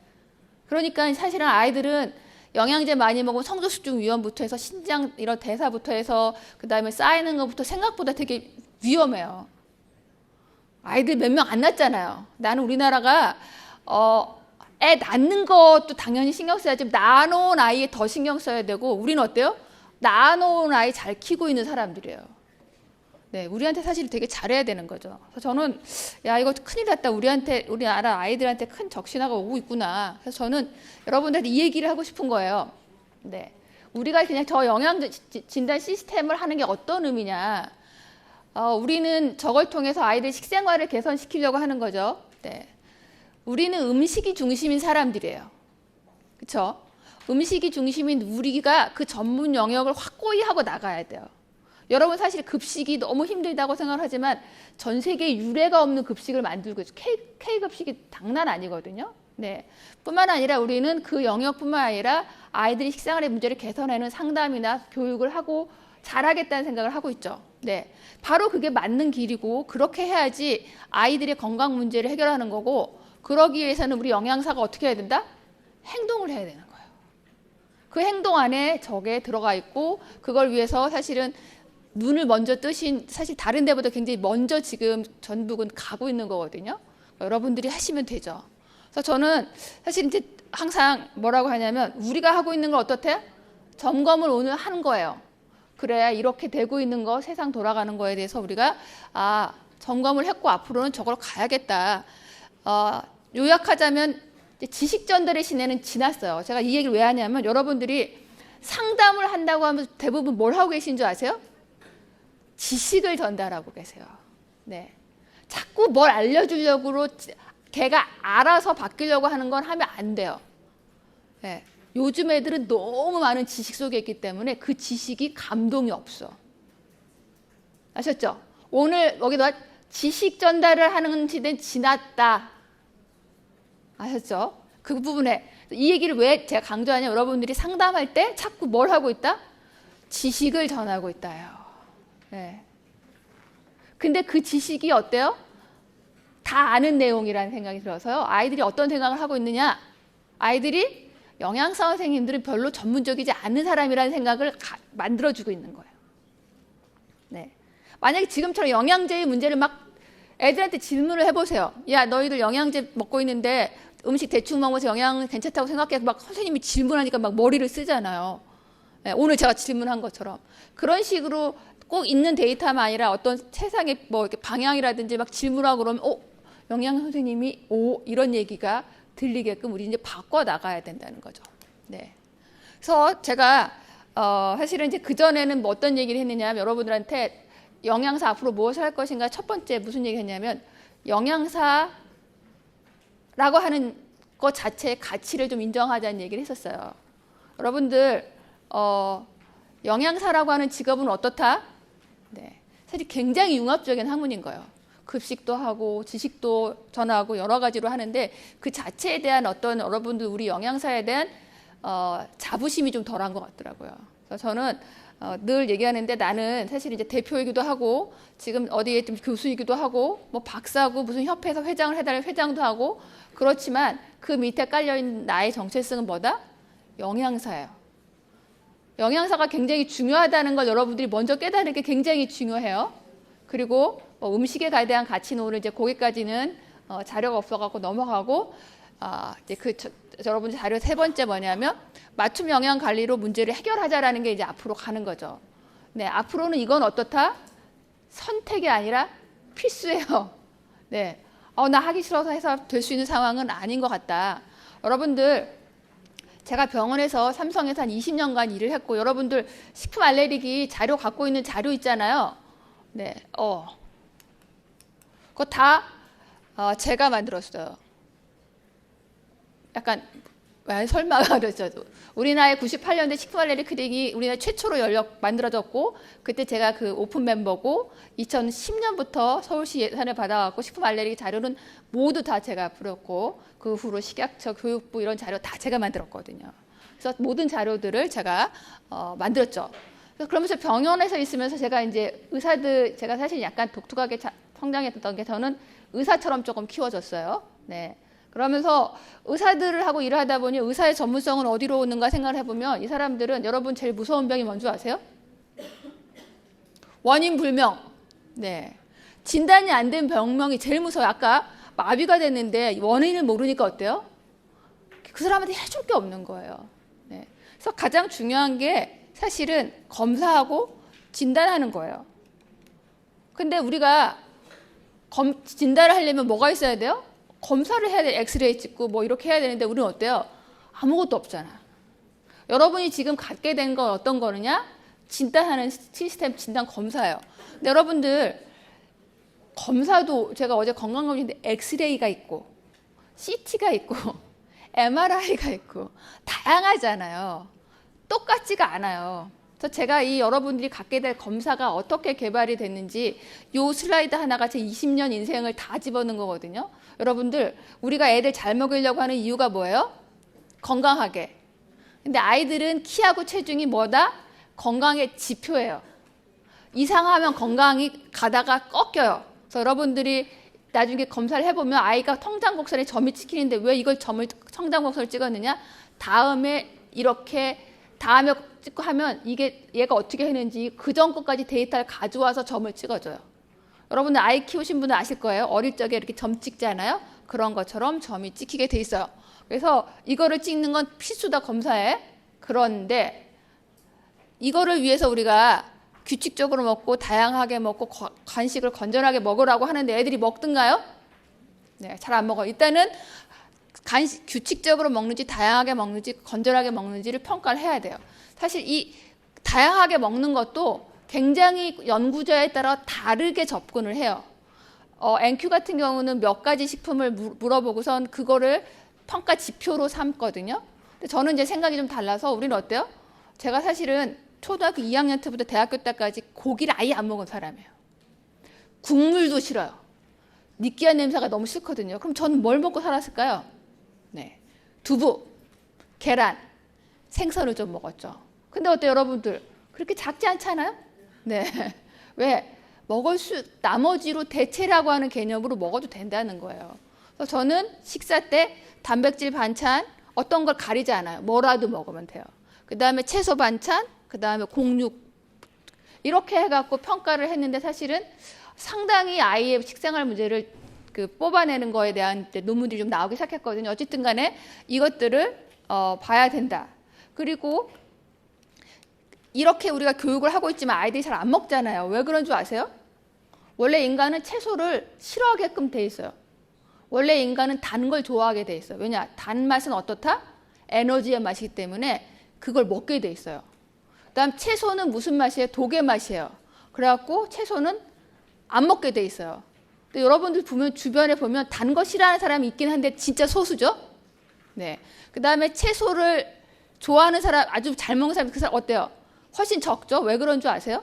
그러니까 사실은 아이들은 영양제 많이 먹으면 성적수증 위험부터 해서 신장 이런 대사부터 해서 그 다음에 쌓이는 것부터 생각보다 되게 위험해요. 아이들 몇 명 안 낳잖아요. 나는 우리나라가 애 낳는 것도 당연히 신경 써야지 낳아놓은 아이에 더 신경 써야 되고 우리는 어때요? 낳아놓은 아이 잘 키우고 있는 사람들이에요. 네, 우리한테 사실 되게 잘해야 되는 거죠. 그래서 저는 야 이거 큰일 났다. 우리나라 아이들한테 큰 적신호가 오고 있구나. 그래서 저는 여러분들한테 이 얘기를 하고 싶은 거예요. 네, 우리가 그냥 저 영양 진단 시스템을 하는 게 어떤 의미냐. 우리는 저걸 통해서 아이들 식생활을 개선시키려고 하는 거죠. 네, 우리는 음식이 중심인 사람들이에요. 그렇죠? 음식이 중심인 우리가 그 전문 영역을 확고히 하고 나가야 돼요. 여러분 사실 급식이 너무 힘들다고 생각하지만 전 세계에 유례가 없는 급식을 만들고 있어요. K급식이 장난 아니거든요. 네. 뿐만 아니라 우리는 그 영역뿐만 아니라 아이들이 식생활의 문제를 개선하는 상담이나 교육을 하고 잘하겠다는 생각을 하고 있죠. 네. 바로 그게 맞는 길이고 그렇게 해야지 아이들의 건강 문제를 해결하는 거고 그러기 위해서는 우리 영양사가 어떻게 해야 된다? 행동을 해야 되는 거예요. 그 행동 안에 저게 들어가 있고 그걸 위해서 사실은 눈을 먼저 뜨신 사실 다른 데보다 굉장히 먼저 지금 전북은 가고 있는 거거든요. 여러분들이 하시면 되죠. 그래서 저는 사실 이제 항상 뭐라고 하냐면 우리가 하고 있는 걸 어떻대? 점검을 오늘 하는 거예요. 그래야 이렇게 되고 있는 거 세상 돌아가는 거에 대해서 우리가 점검을 했고 앞으로는 저걸 가야겠다. 요약하자면 지식 전달의 시대는 지났어요. 제가 이 얘기를 왜 하냐면 여러분들이 상담을 한다고 하면 대부분 뭘 하고 계신 줄 아세요? 지식을 전달하고 계세요. 네. 자꾸 뭘 알려주려고 걔가 알아서 바뀌려고 하는 건 하면 안 돼요. 네. 요즘 애들은 너무 많은 지식 속에 있기 때문에 그 지식이 감동이 없어. 아셨죠? 오늘 여기다 지식 전달을 하는 시대는 지났다. 아셨죠? 그 부분에 이 얘기를 왜 제가 강조하냐면 여러분들이 상담할 때 자꾸 뭘 하고 있다? 지식을 전하고 있다요. 네. 근데 그 지식이 어때요? 다 아는 내용이라는 생각이 들어서요. 아이들이 어떤 생각을 하고 있느냐? 아이들이 영양사 선생님들은 별로 전문적이지 않은 사람이라는 생각을 만들어주고 있는 거예요. 네. 만약에 지금처럼 영양제의 문제를 막 애들한테 질문을 해보세요. 야, 너희들 영양제 먹고 있는데 음식 대충 먹으면서 영양 괜찮다고 생각해서 막 선생님이 질문하니까 막 머리를 쓰잖아요. 네, 오늘 제가 질문한 것처럼. 그런 식으로 꼭 있는 데이터만 아니라 어떤 세상의 뭐 이렇게 방향이라든지 막 질문하고 그러면 영양 선생님이 이런 얘기가 들리게끔 우리 이제 바꿔 나가야 된다는 거죠. 네. 그래서 제가 사실은 이제 그 전에는 뭐 어떤 얘기를 했느냐 하면 여러분들한테 영양사 앞으로 무엇을 할 것인가 첫 번째 무슨 얘기 했냐면 영양사라고 하는 것 자체의 가치를 좀 인정하자는 얘기를 했었어요. 여러분들 영양사라고 하는 직업은 어떻다? 네. 사실 굉장히 융합적인 학문인 거예요. 급식도 하고 지식도 전하고 여러 가지로 하는데 그 자체에 대한 어떤 여러분들 우리 영양사에 대한 자부심이 좀 덜한 것 같더라고요. 그래서 저는 늘 얘기하는데 나는 사실 이제 대표이기도 하고 지금 어디에 좀 교수이기도 하고 뭐 박사고 무슨 협회에서 회장을 해달라는 회장도 하고 그렇지만 그 밑에 깔려있는 나의 정체성은 뭐다? 영양사예요. 영양사가 굉장히 중요하다는 걸 여러분들이 먼저 깨달는 게 굉장히 중요해요. 그리고 음식에 대한 가치는 오늘 이제 거기까지는 자료가 없어갖고 넘어가고 이제 여러분들 자료 세 번째 뭐냐면 맞춤 영양 관리로 문제를 해결하자라는 게 이제 앞으로 가는 거죠. 네, 앞으로는 이건 어떻다? 선택이 아니라 필수예요. 네, 나 하기 싫어서 해서 될 수 있는 상황은 아닌 것 같다. 여러분들 제가 병원에서 삼성에서 한 20년간 일을 했고 여러분들 식품 알레르기 자료 갖고 있는 자료 있잖아요. 네, 그거 다 제가 만들었어요. 약간 왜 설마가 그랬죠. 우리나라의 98년대 식품 알레르기 클리닉이 우리나라 최초로 만들어졌고, 그때 제가 그 오픈 멤버고 2010년부터 서울시 예산을 받아갖고 식품 알레르기 자료는 모두 다 제가 풀었고, 그 후로 식약처, 교육부 이런 자료 다 제가 만들었거든요. 그래서 모든 자료들을 제가 만들었죠. 그러면서 병원에서 있으면서 제가 이제 의사들, 제가 사실 약간 독특하게 성장했던 게 저는 의사처럼 조금 키워졌어요. 네. 그러면서 의사들을 하고 일을 하다 보니 의사의 전문성은 어디로 오는가 생각을 해보면 이 사람들은, 여러분 제일 무서운 병이 뭔지 아세요? 원인 불명. 네. 진단이 안 된 병명이 제일 무서워요. 아까 마비가 됐는데 원인을 모르니까 어때요? 그 사람한테 해줄 게 없는 거예요. 네. 그래서 가장 중요한 게 사실은 검사하고 진단하는 거예요. 근데 우리가 진단을 하려면 뭐가 있어야 돼요? 검사를 해야 돼. 엑스레이 찍고 뭐 이렇게 해야 되는데 우리는 어때요? 아무것도 없잖아. 여러분이 지금 갖게 된 건 어떤 거느냐? 진단하는 시스템, 진단 검사예요. 근데 여러분들 검사도 제가 어제 건강검진인데 엑스레이가 있고 CT가 있고 MRI가 있고 다양하잖아요. 똑같지가 않아요. 그래서 제가 이 여러분들이 갖게 될 검사가 어떻게 개발이 됐는지 요 슬라이드 하나가 제 20년 인생을 다 집어넣은 거거든요. 여러분들, 우리가 애들 잘 먹이려고 하는 이유가 뭐예요? 건강하게. 근데 아이들은 키하고 체중이 뭐다? 건강의 지표예요. 이상하면 건강이 가다가 꺾여요. 그래서 여러분들이 나중에 검사를 해보면 아이가 성장곡선에 점이 찍히는데 왜 이걸 성장곡선을 찍었느냐? 다음에 찍고 하면 이게 얘가 어떻게 했는지 그 전 것까지 데이터를 가져와서 점을 찍어줘요. 여러분들 아이 키우신 분은 아실 거예요. 어릴 적에 이렇게 점 찍잖아요. 그런 것처럼 점이 찍히게 돼 있어요. 그래서 이거를 찍는 건 필수다, 검사에. 그런데 이거를 위해서 우리가 규칙적으로 먹고 다양하게 먹고 간식을 건전하게 먹으라고 하는데 애들이 먹든가요? 네, 잘 안 먹어요. 일단은 규칙적으로 먹는지 다양하게 먹는지 건전하게 먹는지를 평가를 해야 돼요. 사실 이 다양하게 먹는 것도 굉장히 연구자에 따라 다르게 접근을 해요. NQ 같은 경우는 몇 가지 식품을 물어보고선 그거를 평가 지표로 삼거든요. 근데 저는 이제 생각이 좀 달라서 우리는 어때요? 제가 사실은 초등학교 2학년 때부터 대학교 때까지 고기를 아예 안 먹은 사람이에요. 국물도 싫어요. 느끼한 냄새가 너무 싫거든요. 그럼 저는 뭘 먹고 살았을까요? 네, 두부, 계란, 생선을 좀 먹었죠. 근데 어때요, 여러분들? 그렇게 작지 않잖아요? 네. 왜? 나머지로 대체라고 하는 개념으로 먹어도 된다는 거예요. 그래서 저는 식사 때 단백질 반찬 어떤 걸 가리지 않아요. 뭐라도 먹으면 돼요. 그 다음에 채소 반찬, 그 다음에 곡육 이렇게 해갖고 평가를 했는데 사실은 상당히 아이의 식생활 문제를 뽑아내는 거에 대한 논문들이 좀 나오기 시작했거든요. 어쨌든 간에 이것들을 봐야 된다. 그리고 이렇게 우리가 교육을 하고 있지만 아이들이 잘 안 먹잖아요. 왜 그런 줄 아세요? 원래 인간은 채소를 싫어하게끔 돼 있어요. 원래 인간은 단 걸 좋아하게 돼 있어요. 왜냐? 단맛은 어떻다? 에너지의 맛이기 때문에 그걸 먹게 돼 있어요. 그다음 채소는 무슨 맛이에요? 독의 맛이에요. 그래갖고 채소는 안 먹게 돼 있어요. 근데 여러분들 보면 주변에 보면 단 거 싫어하는 사람이 있긴 한데 진짜 소수죠. 네. 그다음에 채소를 좋아하는 사람, 아주 잘 먹는 사람, 그 사람 어때요? 훨씬 적죠. 왜 그런 줄 아세요?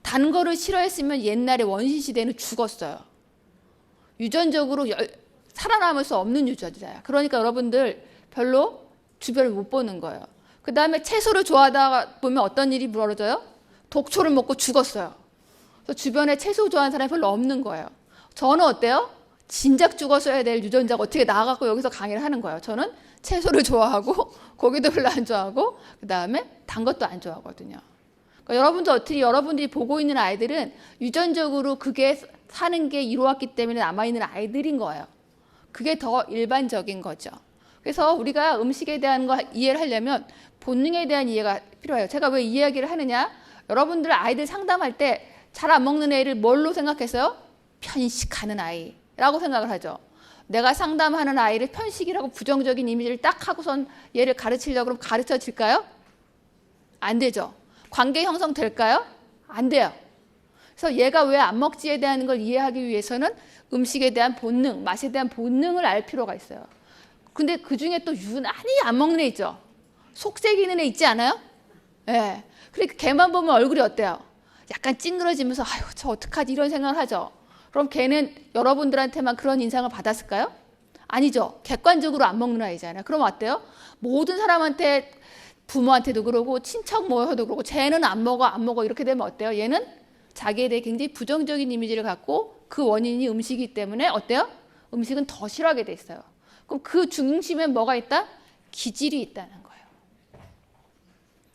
단 거를 싫어했으면 옛날에 원시 시대는 죽었어요. 유전적으로 살아남을 수 없는 유전자야. 그러니까 여러분들 별로 주변을 못 보는 거예요. 그 다음에 채소를 좋아하다 보면 어떤 일이 벌어져요? 독초를 먹고 죽었어요. 그래서 주변에 채소 좋아하는 사람이 별로 없는 거예요. 저는 어때요? 진작 죽었어야 될 유전자가 어떻게 나와갖고 여기서 강의를 하는 거예요. 저는 채소를 좋아하고 고기도 별로 안 좋아하고 그 다음에 단 것도 안 좋아하거든요. 그러니까 여러분들이 보고 있는 아이들은 유전적으로 그게 사는 게 이루어왔기 때문에 남아있는 아이들인 거예요. 그게 더 일반적인 거죠. 그래서 우리가 음식에 대한 거 이해를 하려면 본능에 대한 이해가 필요해요. 제가 왜 이 이야기를 하느냐? 여러분들 아이들 상담할 때 잘 안 먹는 애를 뭘로 생각했어요? 편식하는 아이라고 생각을 하죠. 내가 상담하는 아이를 편식이라고 부정적인 이미지를 딱 하고선 얘를 가르치려고 그러면 가르쳐 질까요? 안 되죠. 관계 형성 될까요? 안 돼요. 그래서 얘가 왜 안 먹지에 대한 걸 이해하기 위해서는 음식에 대한 본능, 맛에 대한 본능을 알 필요가 있어요. 근데 그 중에 또 유난히 안 먹는 애 있죠. 속색이는 애 있지 않아요? 예. 네. 그러니까 걔만 보면 얼굴이 어때요? 약간 찡그러지면서 아유 저 어떡하지 이런 생각을 하죠. 그럼 걔는 여러분들한테만 그런 인상을 받았을까요? 아니죠. 객관적으로 안 먹는 아이잖아요. 그럼 어때요? 모든 사람한테 부모한테도 그러고 친척 모여도 그러고 쟤는 안 먹어 이렇게 되면 어때요? 얘는 자기에 대해 굉장히 부정적인 이미지를 갖고 그 원인이 음식이기 때문에 어때요? 음식은 더 싫어하게 돼 있어요. 그럼 그 중심에 뭐가 있다? 기질이 있다는 거예요.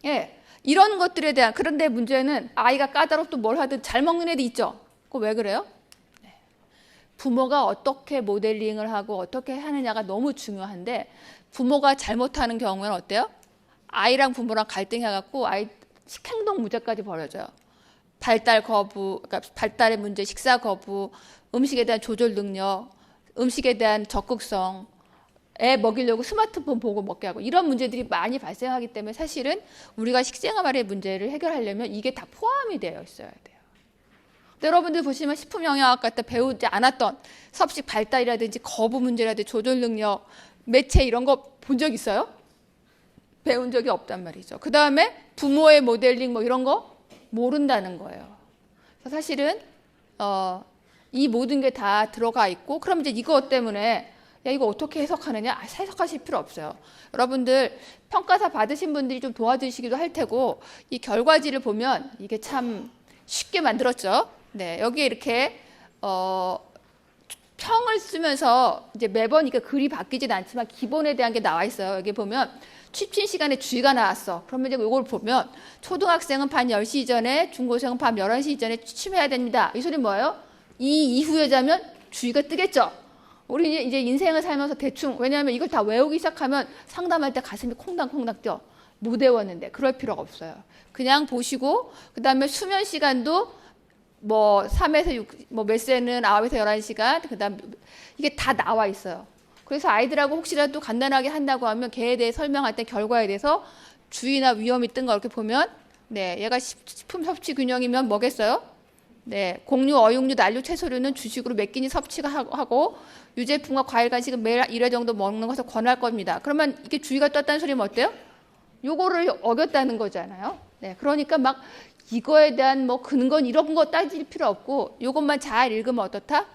예, 이런 것들에 대한 그런데 문제는 아이가 까다롭도 뭘 하든 잘 먹는 애도 있죠. 그거 왜 그래요? 네. 부모가 어떻게 모델링을 하고 어떻게 하느냐가 너무 중요한데 부모가 잘못하는 경우에는 어때요? 아이랑 부모랑 갈등해갖고 아이 식행동 문제까지 벌어져요. 발달 거부, 그러니까 발달의 문제, 식사 거부, 음식에 대한 조절 능력, 음식에 대한 적극성, 애 먹이려고 스마트폰 보고 먹게 하고 이런 문제들이 많이 발생하기 때문에 사실은 우리가 식생활의 문제를 해결하려면 이게 다 포함이 되어 있어야 돼요. 근데 여러분들 보시면 식품영양학 같은 배우지 않았던 섭식 발달이라든지 거부 문제라든지 조절 능력, 매체 이런 거 본 적 있어요? 배운 적이 없단 말이죠. 그 다음에 부모의 모델링 뭐 이런 거 모른다는 거예요. 그래서 사실은 이 모든 게 다 들어가 있고 그럼 이제 이것 때문에 야 이거 어떻게 해석하느냐? 해석하실 필요 없어요. 여러분들 평가사 받으신 분들이 좀 도와주시기도 할 테고 이 결과지를 보면 이게 참 쉽게 만들었죠. 네, 여기에 이렇게 평을 쓰면서 이제 매번 이게 글이 바뀌진 않지만 기본에 대한 게 나와 있어요. 여기 보면 취침 시간에 주의가 나왔어. 그러면 이제 이걸 보면 초등학생은 밤 10시 이전에, 중고생은 밤 11시 이전에 취침해야 됩니다. 이 소리는 뭐예요? 이 이후에 자면 주의가 뜨겠죠. 우리 이제 인생을 살면서 대충 왜냐하면 이걸 다 외우기 시작하면 상담할 때 가슴이 콩당콩당 뛰어. 못 외웠는데 그럴 필요가 없어요. 그냥 보시고 그 다음에 수면 시간도 뭐 3에서 6, 뭐 몇 세는 9에서 11시간 그 다음 이게 다 나와 있어요. 그래서 아이들하고 혹시라도 간단하게 한다고 하면 걔에 대해 설명할 때 결과에 대해서 주의나 위험이 뜬 거 이렇게 보면 네 얘가 식품 섭취 균형이면 뭐겠어요? 네 곡류, 어육류, 난류, 채소류는 주식으로 몇 끼니 섭취가 하고 유제품과 과일 간식은 매일 1회 정도 먹는 것을 권할 겁니다. 그러면 이게 주의가 떴다는 소리면 어때요? 요거를 어겼다는 거잖아요. 네, 그러니까 막 이거에 대한 뭐 근거 이런 거 따질 필요 없고 요것만 잘 읽으면 어떻다?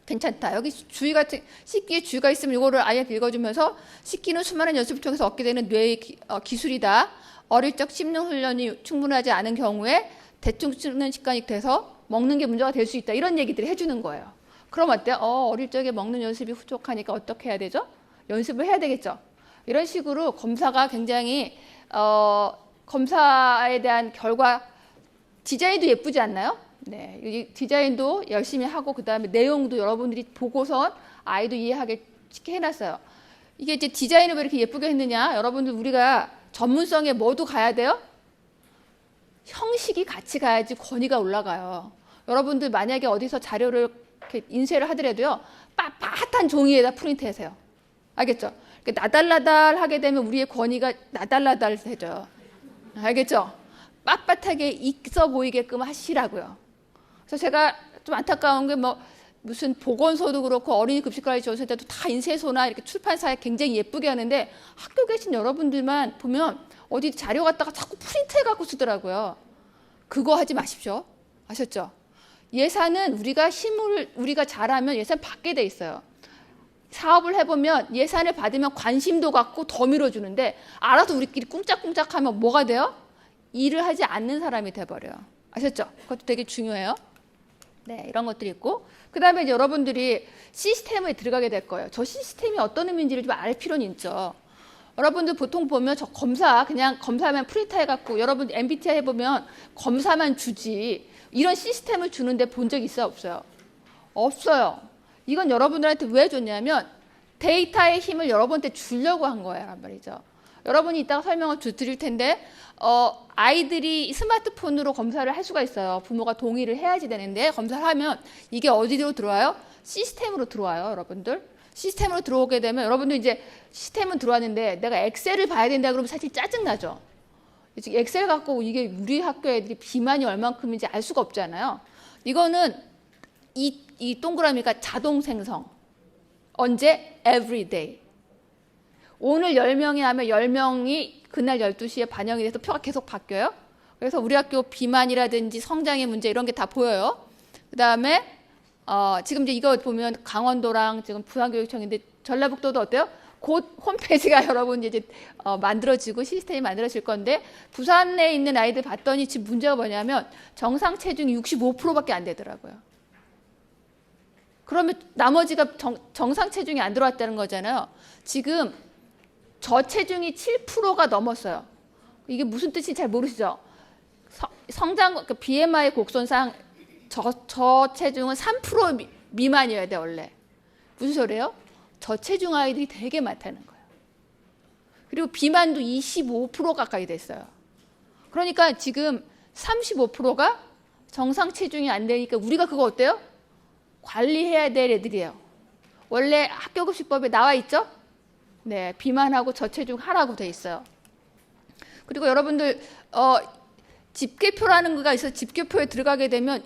괜찮다. 여기 주의 같은 식기에 주의가 있으면 이거를 아예 읽어주면서 식기는 수많은 연습을 통해서 얻게 되는 뇌의 기술이다. 어릴 적 씹는 훈련이 충분하지 않은 경우에 대충 씹는 습관이 돼서 먹는 게 문제가 될 수 있다. 이런 얘기들을 해주는 거예요. 그럼 어때요? 어릴 적에 먹는 연습이 부족하니까 어떻게 해야 되죠? 연습을 해야 되겠죠. 이런 식으로 검사가 굉장히 검사에 대한 결과 디자인도 예쁘지 않나요? 네, 이 디자인도 열심히 하고 그 다음에 내용도 여러분들이 보고선 아이도 이해하게 쉽게 해놨어요. 이게 이제 디자인을 왜 이렇게 예쁘게 했느냐? 여러분들 우리가 전문성에 뭐도 가야 돼요? 형식이 같이 가야지 권위가 올라가요. 여러분들 만약에 어디서 자료를 이렇게 인쇄를 하더라도요, 빳빳한 종이에다 프린트하세요. 알겠죠? 나달나달 하게 되면 우리의 권위가 나달나달해져요. 알겠죠? 빳빳하게 있어 보이게끔 하시라고요. 그래서 제가 좀 안타까운 게 뭐 무슨 보건소도 그렇고 어린이 급식관리 조사 때도 다 인쇄소나 이렇게 출판사에 굉장히 예쁘게 하는데 학교 계신 여러분들만 보면 어디 자료 갖다가 자꾸 프린트해 갖고 쓰더라고요. 그거 하지 마십시오. 아셨죠? 예산은 우리가 잘하면 예산 받게 돼 있어요. 사업을 해보면 예산을 받으면 관심도 갖고 더 밀어주는데 알아서 우리끼리 꿍짝꿍짝하면 뭐가 돼요? 일을 하지 않는 사람이 돼버려요. 아셨죠? 그것도 되게 중요해요. 네, 이런 것들이 있고 그 다음에 이제 여러분들이 시스템에 들어가게 될 거예요. 저 시스템이 어떤 의미인지를 좀 알 필요는 있죠. 여러분들 보통 보면 저 그냥 검사만 프린트 해갖고 여러분 MBTI 해보면 검사만 주지 이런 시스템을 주는데 본 적 있어요? 없어요? 없어요. 이건 여러분들한테 왜 줬냐면 데이터의 힘을 여러분한테 주려고 한 거예요. 말이죠. 여러분이 이따가 설명을 드릴 텐데 아이들이 스마트폰으로 검사를 할 수가 있어요. 부모가 동의를 해야지 되는데 검사를 하면 이게 어디로 들어와요? 시스템으로 들어와요. 여러분들. 시스템으로 들어오게 되면 여러분들 이제 시스템은 들어왔는데 내가 엑셀을 봐야 된다 그러면 사실 짜증나죠. 엑셀 갖고 이게 우리 학교 애들이 비만이 얼만큼인지 알 수가 없잖아요. 이거는 이 동그라미가 자동 생성. 언제? Every day. 오늘 10명이 하면 10명이 그날 12시에 반영이 돼서 표가 계속 바뀌어요. 그래서 우리 학교 비만이라든지 성장의 문제 이런 게 다 보여요. 그 다음에 지금 이제 이거 보면 강원도랑 지금 부산교육청인데 전라북도도 어때요? 곧 홈페이지가 여러분 이제 만들어지고 시스템이 만들어질 건데 부산에 있는 아이들 봤더니 지금 문제가 뭐냐면 정상 체중이 65%밖에 안 되더라고요. 그러면 나머지가 정상 체중이 안 들어왔다는 거잖아요. 지금 저체중이 7%가 넘었어요. 이게 무슨 뜻인지 잘 모르시죠? 성장 BMI 곡선상 저체중은 3% 미만이어야 돼 원래. 무슨 소리예요? 저체중 아이들이 되게 많다는 거예요. 그리고 비만도 25% 가까이 됐어요. 그러니까 지금 35%가 정상 체중이 안 되니까 우리가 그거 어때요? 관리해야 될 애들이에요. 원래 학교급식법에 나와 있죠? 네, 비만하고 저체중 하라고 돼 있어요. 그리고 여러분들 집계표라는 거가 있어서 집계표에 들어가게 되면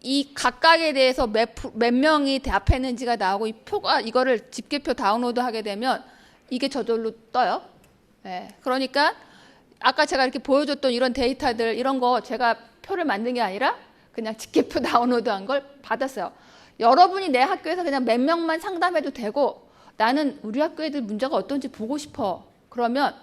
이 각각에 대해서 몇 명이 대합했는지가 나오고 이 표가 이거를 집계표 다운로드 하게 되면 이게 저절로 떠요. 네, 그러니까 아까 제가 이렇게 보여줬던 이런 데이터들 이런 거 제가 표를 만든 게 아니라 그냥 집계표 다운로드한 걸 받았어요. 여러분이 내 학교에서 그냥 몇 명만 상담해도 되고 나는 우리 학교 애들 문제가 어떤지 보고 싶어. 그러면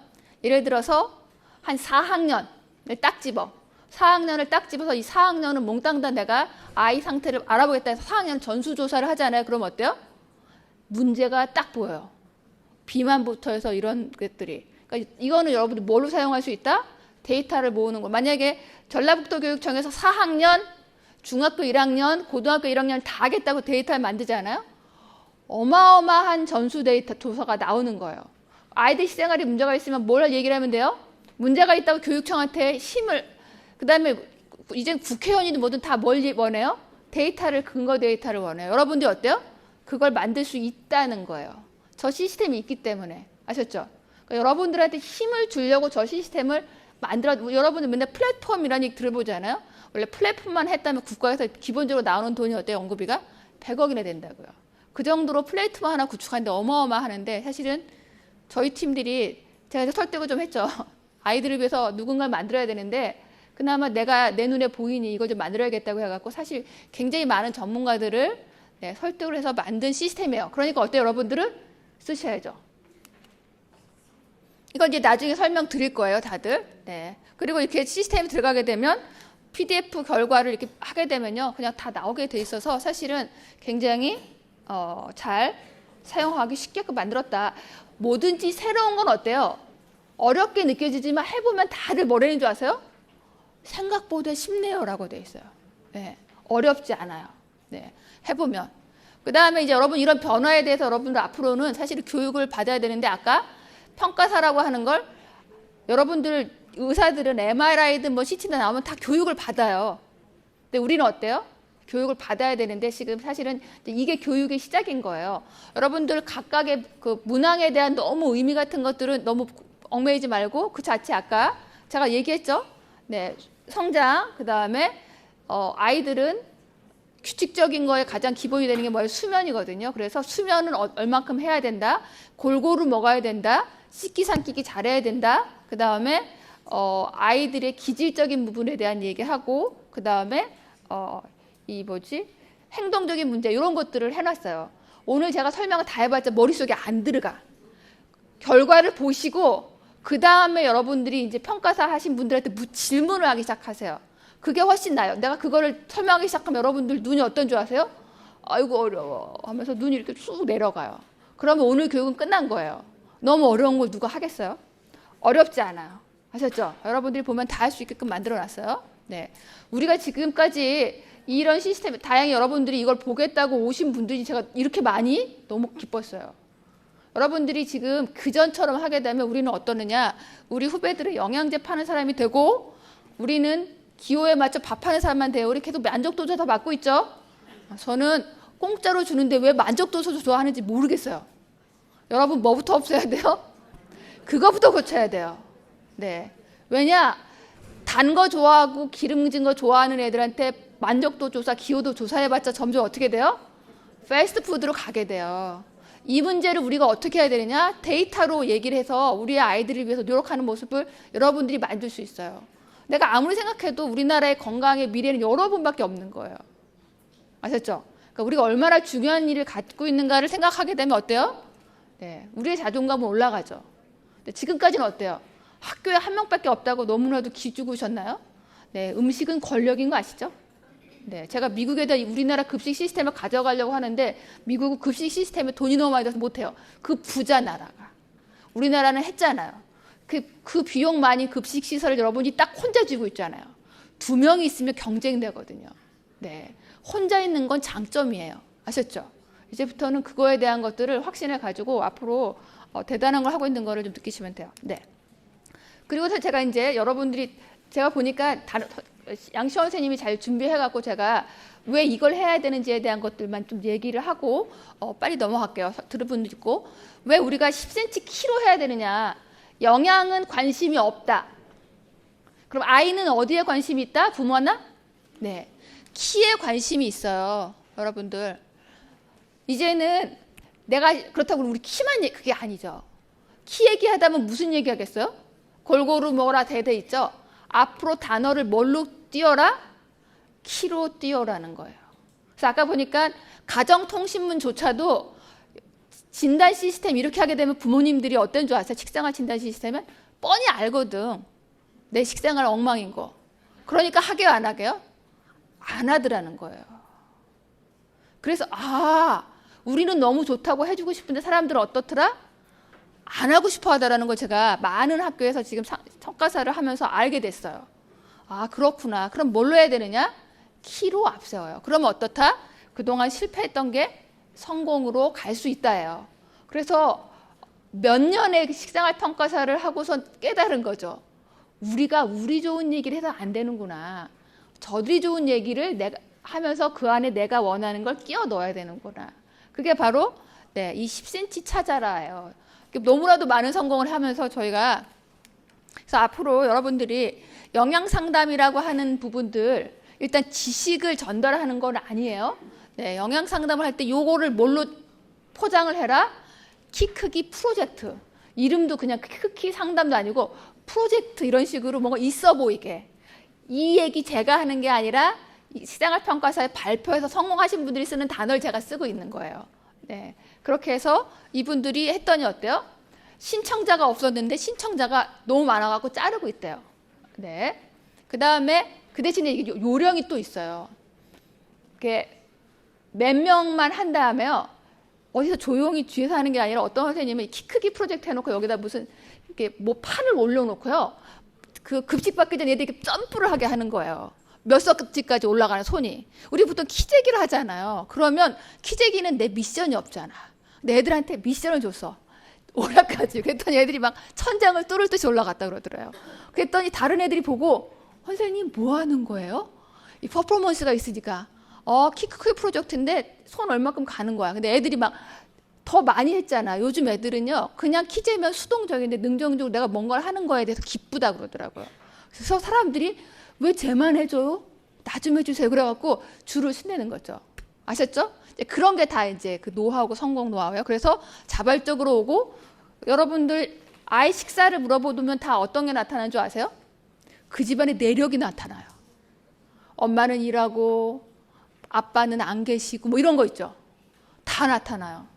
예를 들어서 한 4학년을 딱 집어. 4학년을 딱 집어서 이 4학년은 몽땅 다 내가 아이 상태를 알아보겠다 해서 4학년 전수조사를 하잖아요. 그럼 어때요? 문제가 딱 보여요. 비만부터 해서 이런 것들이. 그러니까 이거는 여러분들 뭘로 사용할 수 있다? 데이터를 모으는 거. 만약에 전라북도 교육청에서 4학년, 중학교 1학년, 고등학교 1학년 다 하겠다고 데이터를 만들잖아요. 어마어마한 전수 데이터 조사가 나오는 거예요. 아이들 실생활에 문제가 있으면 뭘 얘기를 하면 돼요? 문제가 있다고 교육청한테 그 다음에 이제 국회의원이든 뭐든 다 뭘 원해요? 데이터를, 근거 데이터를 원해요. 여러분들이 어때요? 그걸 만들 수 있다는 거예요. 저 시스템이 있기 때문에. 아셨죠? 그러니까 여러분들한테 힘을 주려고 저 시스템을 여러분들 맨날 플랫폼이라는 얘기 들어보잖아요. 원래 플랫폼만 했다면 국가에서 기본적으로 나오는 돈이 어때요? 연구비가 100억이나 된다고요. 그 정도로 플랫폼 하나 구축하는데 어마어마하는데 사실은 저희 팀들이 제가 설득을 좀 했죠. 아이들을 위해서 누군가를 만들어야 되는데 그나마 내가 내 눈에 보이니 이걸 좀 만들어야겠다고 해갖고 사실 굉장히 많은 전문가들을 설득을 해서 만든 시스템이에요. 그러니까 어때요? 여러분들은 쓰셔야죠. 이건 이제 나중에 설명 드릴 거예요, 다들. 네. 그리고 이렇게 시스템에 들어가게 되면 PDF 결과를 이렇게 하게 되면요, 그냥 다 나오게 돼 있어서 사실은 굉장히 잘 사용하기 쉽게끔 만들었다. 뭐든지 새로운 건 어때요? 어렵게 느껴지지만 해보면 다들 뭐라는 줄 아세요? 생각보다 쉽네요라고 돼 있어요. 네. 어렵지 않아요. 네. 해보면. 그 다음에 이제 여러분 이런 변화에 대해서 여러분들 앞으로는 사실 교육을 받아야 되는데 아까 평가사라고 하는 걸 여러분들 의사들은 MRI든 뭐 CT든 나오면 다 교육을 받아요. 근데 우리는 어때요? 교육을 받아야 되는데 지금 사실은 이게 교육의 시작인 거예요. 여러분들 각각의 그 문항에 대한 너무 의미 같은 것들은 너무 얽매이지 말고 그 자체 아까 제가 얘기했죠. 네, 성장 그 다음에 아이들은 규칙적인 거에 가장 기본이 되는 게 뭐예요? 수면이거든요. 그래서 수면은 얼만큼 해야 된다. 골고루 먹어야 된다. 씻기 삼키기 잘해야 된다. 그 다음에 아이들의 기질적인 부분에 대한 얘기하고 그 다음에 행동적인 문제 이런 것들을 해놨어요. 오늘 제가 설명을 다 해봤자 머릿속에 안 들어가. 결과를 보시고 그 다음에 여러분들이 이제 평가사 하신 분들한테 질문을 하기 시작하세요. 그게 훨씬 나아요. 내가 그거를 설명하기 시작하면 여러분들 눈이 어떤 줄 아세요? 아이고 어려워 하면서 눈이 이렇게 쑥 내려가요. 그러면 오늘 교육은 끝난 거예요. 너무 어려운 걸 누가 하겠어요? 어렵지 않아요. 아셨죠? 여러분들이 보면 다 할 수 있게끔 만들어놨어요. 네, 우리가 지금까지 이런 시스템, 다행히 여러분들이 이걸 보겠다고 오신 분들이 제가 이렇게 많이 너무 기뻤어요. 여러분들이 지금 그전처럼 하게 되면 우리는 어떠느냐? 우리 후배들은 영양제 파는 사람이 되고 우리는 기호에 맞춰 밥하는 사람만 돼요. 우리 계속 만족도 조사 받고 있죠? 저는 공짜로 주는데 왜 만족도 조사하는지 모르겠어요. 여러분 뭐부터 없애야 돼요? 그거부터 고쳐야 돼요. 네. 왜냐? 단 거 좋아하고 기름진 거 좋아하는 애들한테 만족도 조사, 기호도 조사해봤자 점점 어떻게 돼요? 패스트푸드로 가게 돼요. 이 문제를 우리가 어떻게 해야 되느냐? 데이터로 얘기를 해서 우리의 아이들을 위해서 노력하는 모습을 여러분들이 만들 수 있어요. 내가 아무리 생각해도 우리나라의 건강의 미래는 여러분밖에 없는 거예요. 아셨죠? 그러니까 우리가 얼마나 중요한 일을 갖고 있는가를 생각하게 되면 어때요? 네, 우리의 자존감은 올라가죠. 근데 지금까지는 어때요? 학교에 한 명밖에 없다고 너무나도 기죽으셨나요? 네, 음식은 권력인 거 아시죠? 네, 제가 미국에다 우리나라 급식 시스템을 가져가려고 하는데 미국은 급식 시스템에 돈이 너무 많이 들어서 못해요. 그 부자 나라가. 우리나라는 했잖아요. 그 비용 많이 급식 시설을 여러분이 딱 혼자 쥐고 있잖아요. 2명이 있으면 경쟁되거든요. 네, 혼자 있는 건 장점이에요. 아셨죠? 이제부터는 그거에 대한 것들을 확신해 가지고 앞으로 대단한 걸 하고 있는 거를 좀 느끼시면 돼요. 네. 그리고 제가 이제 여러분들이 제가 보니까 양시원 선생님이 잘 준비해갖고 제가 왜 이걸 해야 되는지에 대한 것들만 좀 얘기를 하고 빨리 넘어갈게요. 들은 분도 있고 왜 우리가 10cm 키로 해야 되느냐? 영양은 관심이 없다. 그럼 아이는 어디에 관심이 있다? 부모나? 네, 키에 관심이 있어요. 여러분들 이제는 내가 그렇다고 우리 키만 그게 아니죠. 키 얘기하다면 무슨 얘기하겠어요? 골고루 뭐라 돼 있죠. 앞으로 단어를 뭘로 띄워라? 키로 띄워라는 거예요. 그래서 아까 보니까 가정통신문조차도 진단 시스템 이렇게 하게 되면 부모님들이 어떤 줄 아세요? 식생활 진단 시스템은 뻔히 알거든. 내 식생활 엉망인 거. 그러니까 하게요, 안 하게요? 안 하더라는 거예요. 그래서 우리는 너무 좋다고 해주고 싶은데 사람들은 어떻더라? 안 하고 싶어 하더라는 걸 제가 많은 학교에서 지금 성과사를 하면서 알게 됐어요. 그렇구나. 그럼 뭘로 해야 되느냐? 키로 앞세워요. 그러면 어떻다? 그동안 실패했던 게 성공으로 갈 수 있다예요. 그래서 몇 년의 식생활 평가사를 하고서 깨달은 거죠. 우리가 우리 좋은 얘기를 해서 안 되는구나. 저들이 좋은 얘기를 내가 하면서 그 안에 내가 원하는 걸 끼워 넣어야 되는구나. 그게 바로 이 10cm 찾아라예요. 너무나도 많은 성공을 하면서 저희가 그래서 앞으로 여러분들이 영양 상담이라고 하는 부분들 일단 지식을 전달하는 건 아니에요. 네, 영양 상담을 할 때 요거를 뭘로 포장을 해라? 키 크기 프로젝트. 이름도 그냥 키 크기 상담도 아니고 프로젝트 이런 식으로 뭔가 있어 보이게. 이 얘기 제가 하는 게 아니라 식생활 평가사에 발표해서 성공하신 분들이 쓰는 단어를 제가 쓰고 있는 거예요. 네, 그렇게 해서 이분들이 했더니 어때요? 신청자가 없었는데 신청자가 너무 많아갖고 자르고 있대요. 네. 그 다음에 그 대신에 이게 요령이 또 있어요. 이렇게 몇 명만 한 다음에요. 어디서 조용히 뒤에서 하는 게 아니라 어떤 선생님은 키 크기 프로젝트 해놓고 여기다 무슨 이렇게 뭐 판을 올려놓고요. 그 급식 받기 전에 애들이 이렇게 점프를 하게 하는 거예요. 몇 석지까지 올라가는 손이. 우리 보통 키재기를 하잖아요. 그러면 키재기는 내 미션이 없잖아. 근데 애들한테 미션을 줬어. 오락가지. 그랬더니 애들이 막 천장을 뚫을 듯이 올라갔다 그러더래요. 그랬더니 다른 애들이 보고 선생님 뭐 하는 거예요? 이 퍼포먼스가 있으니까 키 크기 프로젝트인데 손 얼마큼 가는 거야. 근데 애들이 막 더 많이 했잖아. 요즘 애들은요 그냥 키 재면 수동적인데 능동적으로 내가 뭔가를 하는 거에 대해서 기쁘다 그러더라고요. 그래서 사람들이 왜 쟤만 해줘요? 나 좀 해주세요. 그래갖고 줄을 신내는 거죠. 아셨죠? 그런 게 다 이제 그 노하우고 성공 노하우예요. 그래서 자발적으로 오고 여러분들 아이 식사를 물어보면 다 어떤 게 나타나는 줄 아세요? 그 집안의 내력이 나타나요. 엄마는 일하고 아빠는 안 계시고 뭐 이런 거 있죠. 다 나타나요.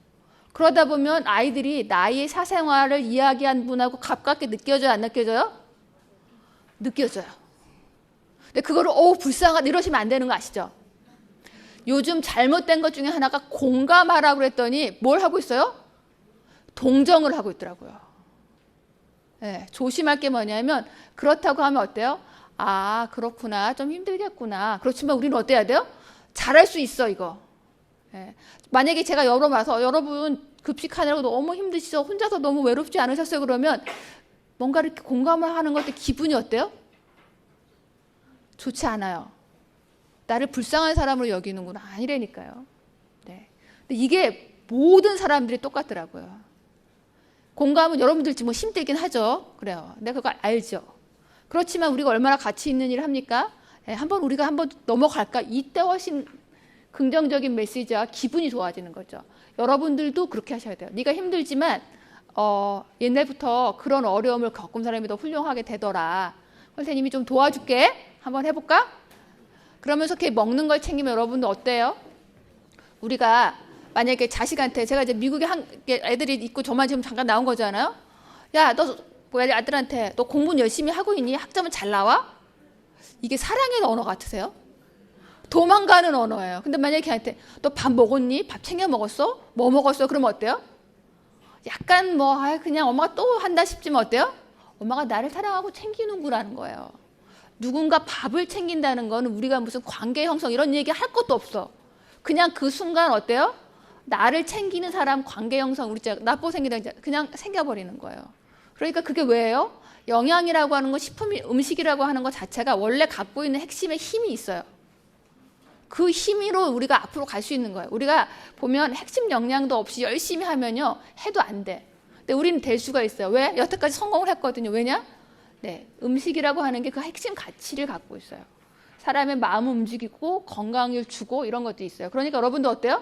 그러다 보면 아이들이 나의 사생활을 이야기한 분하고 가깝게 느껴져요? 안 느껴져요? 느껴져요. 근데 그거를 불쌍하다 이러시면 안 되는 거 아시죠? 요즘 잘못된 것 중에 하나가 공감하라고 그랬더니 뭘 하고 있어요? 동정을 하고 있더라고요. 네, 조심할 게 뭐냐면 그렇다고 하면 어때요? 그렇구나. 좀 힘들겠구나. 그렇지만 우리는 어때야 돼요? 잘할 수 있어 이거. 네. 만약에 제가 여러분 급식하느라고 너무 힘드시죠? 혼자서 너무 외롭지 않으셨어요? 그러면 뭔가 이렇게 공감을 하는 것때 기분이 어때요? 좋지 않아요. 나를 불쌍한 사람으로 여기는구나. 아니라니까요. 네. 근데 이게 모든 사람들이 똑같더라고요. 공감은 여러분들 지금 힘들긴 하죠. 그래요. 내가 그걸 알죠. 그렇지만 우리가 얼마나 가치 있는 일을 합니까? 네, 우리가 한번 넘어갈까? 이때 훨씬 긍정적인 메시지와 기분이 좋아지는 거죠. 여러분들도 그렇게 하셔야 돼요. 네가 힘들지만 옛날부터 그런 어려움을 겪은 사람이 더 훌륭하게 되더라. 선생님이 좀 도와줄게. 한번 해볼까? 그러면서 이렇게 먹는 걸 챙기면 여러분들 어때요? 우리가 만약에 자식한테 제가 이제 미국에 애들이 있고 저만 지금 잠깐 나온 거잖아요. 야, 너 아들한테 너 공부는 열심히 하고 있니? 학점은 잘 나와? 이게 사랑의 언어 같으세요? 도망가는 언어예요. 근데 만약에 걔한테 너 밥 먹었니? 밥 챙겨 먹었어? 뭐 먹었어? 그러면 어때요? 약간 뭐 그냥 엄마가 또 한다 싶지만 어때요? 엄마가 나를 사랑하고 챙기는구라는 거예요. 누군가 밥을 챙긴다는 거는 우리가 무슨 관계 형성 이런 얘기 할 것도 없어. 그냥 그 순간 어때요? 나를 챙기는 사람 관계 형성 우리 진짜 나쁘게 생기다 그냥 생겨버리는 거예요. 그러니까 그게 왜예요? 영양이라고 하는 거 음식이라고 하는 것 자체가 원래 갖고 있는 핵심의 힘이 있어요. 그 힘으로 우리가 앞으로 갈 수 있는 거예요. 우리가 보면 핵심 역량도 없이 열심히 하면요 해도 안 돼. 근데 우리는 될 수가 있어요. 왜? 여태까지 성공을 했거든요. 왜냐? 네, 음식이라고 하는 게 그 핵심 가치를 갖고 있어요. 사람의 마음을 움직이고 건강을 주고 이런 것도 있어요. 그러니까 여러분도 어때요?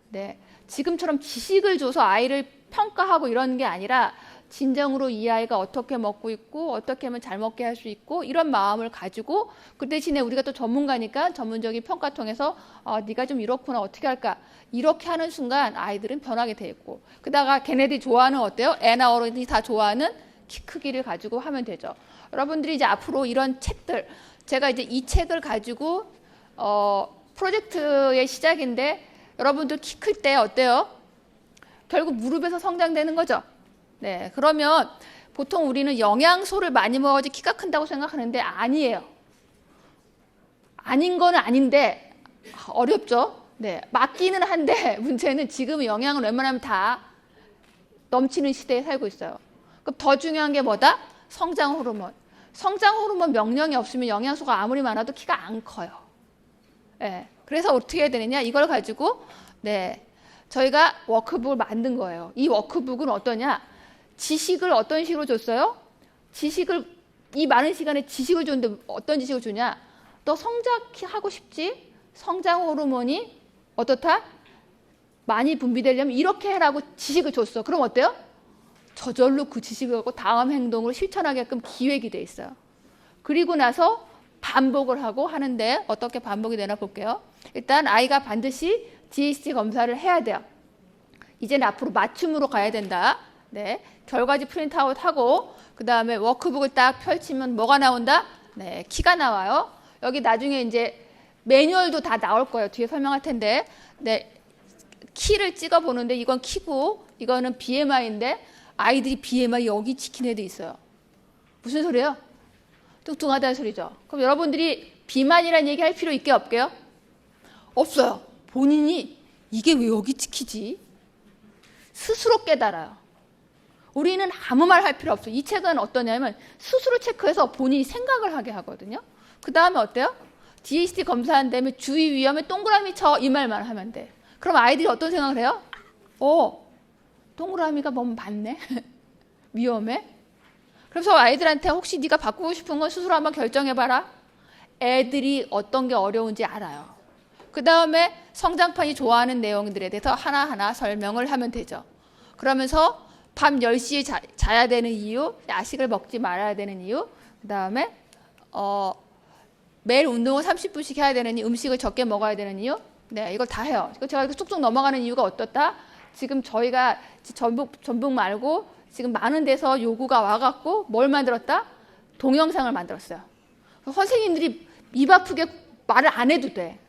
네, 지금처럼 지식을 줘서 아이를 평가하고 이런 게 아니라 진정으로 이 아이가 어떻게 먹고 있고 어떻게 하면 잘 먹게 할 수 있고 이런 마음을 가지고 그 대신에 우리가 또 전문가니까 전문적인 평가 통해서 네가 좀 이렇구나 어떻게 할까 이렇게 하는 순간 아이들은 변하게 돼 있고 그다가 걔네들이 좋아하는 어때요? 애나 어른이 다 좋아하는 키 크기를 가지고 하면 되죠. 여러분들이 이제 앞으로 이런 책들 제가 이제 이 책을 가지고 프로젝트의 시작인데 여러분들 키 클 때 어때요? 결국 무릎에서 성장되는 거죠. 네, 그러면 보통 우리는 영양소를 많이 먹어야지 키가 큰다고 생각하는데 아니에요. 아닌 건 아닌데 어렵죠. 네, 맞기는 한데 문제는 지금 영양은 웬만하면 다 넘치는 시대에 살고 있어요. 그럼 더 중요한 게 뭐다? 성장 호르몬. 성장 호르몬 명령이 없으면 영양소가 아무리 많아도 키가 안 커요. 네, 그래서 어떻게 해야 되느냐? 이걸 가지고 네, 저희가 워크북을 만든 거예요. 이 워크북은 어떠냐? 지식을 어떤 식으로 줬어요? 지식을 이 많은 시간에 지식을 줬는데 어떤 지식을 주냐? 너 성장하고 싶지? 성장 호르몬이 어떻다? 많이 분비되려면 이렇게 해라고 지식을 줬어. 그럼 어때요? 저절로 그 지식을 갖고 다음 행동을 실천하게끔 기획이 돼 있어요. 그리고 나서 반복을 하고 하는데 어떻게 반복이 되나 볼게요. 일단 아이가 반드시 DHT 검사를 해야 돼요. 이제는 앞으로 맞춤으로 가야 된다. 네, 결과지 프린트아웃 하고 그 다음에 워크북을 딱 펼치면 뭐가 나온다? 네, 키가 나와요. 여기 나중에 이제 매뉴얼도 다 나올 거예요. 뒤에 설명할 텐데 네, 키를 찍어 보는데 이건 키고 이거는 BMI인데 아이들이 BMI 여기 찍힌 애도 있어요. 무슨 소리예요? 뚱뚱하다는 소리죠. 그럼 여러분들이 비만이라는 얘기 할 필요 있게 없게요? 없어요. 본인이 이게 왜 여기 찍히지? 스스로 깨달아요. 우리는 아무 말 할 필요 없어요. 이 책은 어떠냐면 스스로 체크해서 본인이 생각을 하게 하거든요. 그 다음에 어때요? DHT 검사한 다음에 주의 위험에 동그라미 쳐 이 말만 하면 돼. 그럼 아이들이 어떤 생각을 해요? 동그라미가 너무 많네. 위험해. 그래서 아이들한테 혹시 네가 바꾸고 싶은 건 스스로 한번 결정해봐라. 애들이 어떤 게 어려운지 알아요. 그 다음에 성장판이 좋아하는 내용들에 대해서 하나하나 설명을 하면 되죠. 그러면서 밤 10시에 자야 되는 이유, 야식을 먹지 말아야 되는 이유, 그 다음에 매일 운동을 30분씩 해야 되는 이유, 음식을 적게 먹어야 되는 이유, 네, 이걸 다 해요. 제가 이렇게 쑥쑥 넘어가는 이유가 어떻다? 지금 저희가 전북 말고 지금 많은 데서 요구가 와갖고 뭘 만들었다? 동영상을 만들었어요. 선생님들이 입 아프게 말을 안 해도 돼.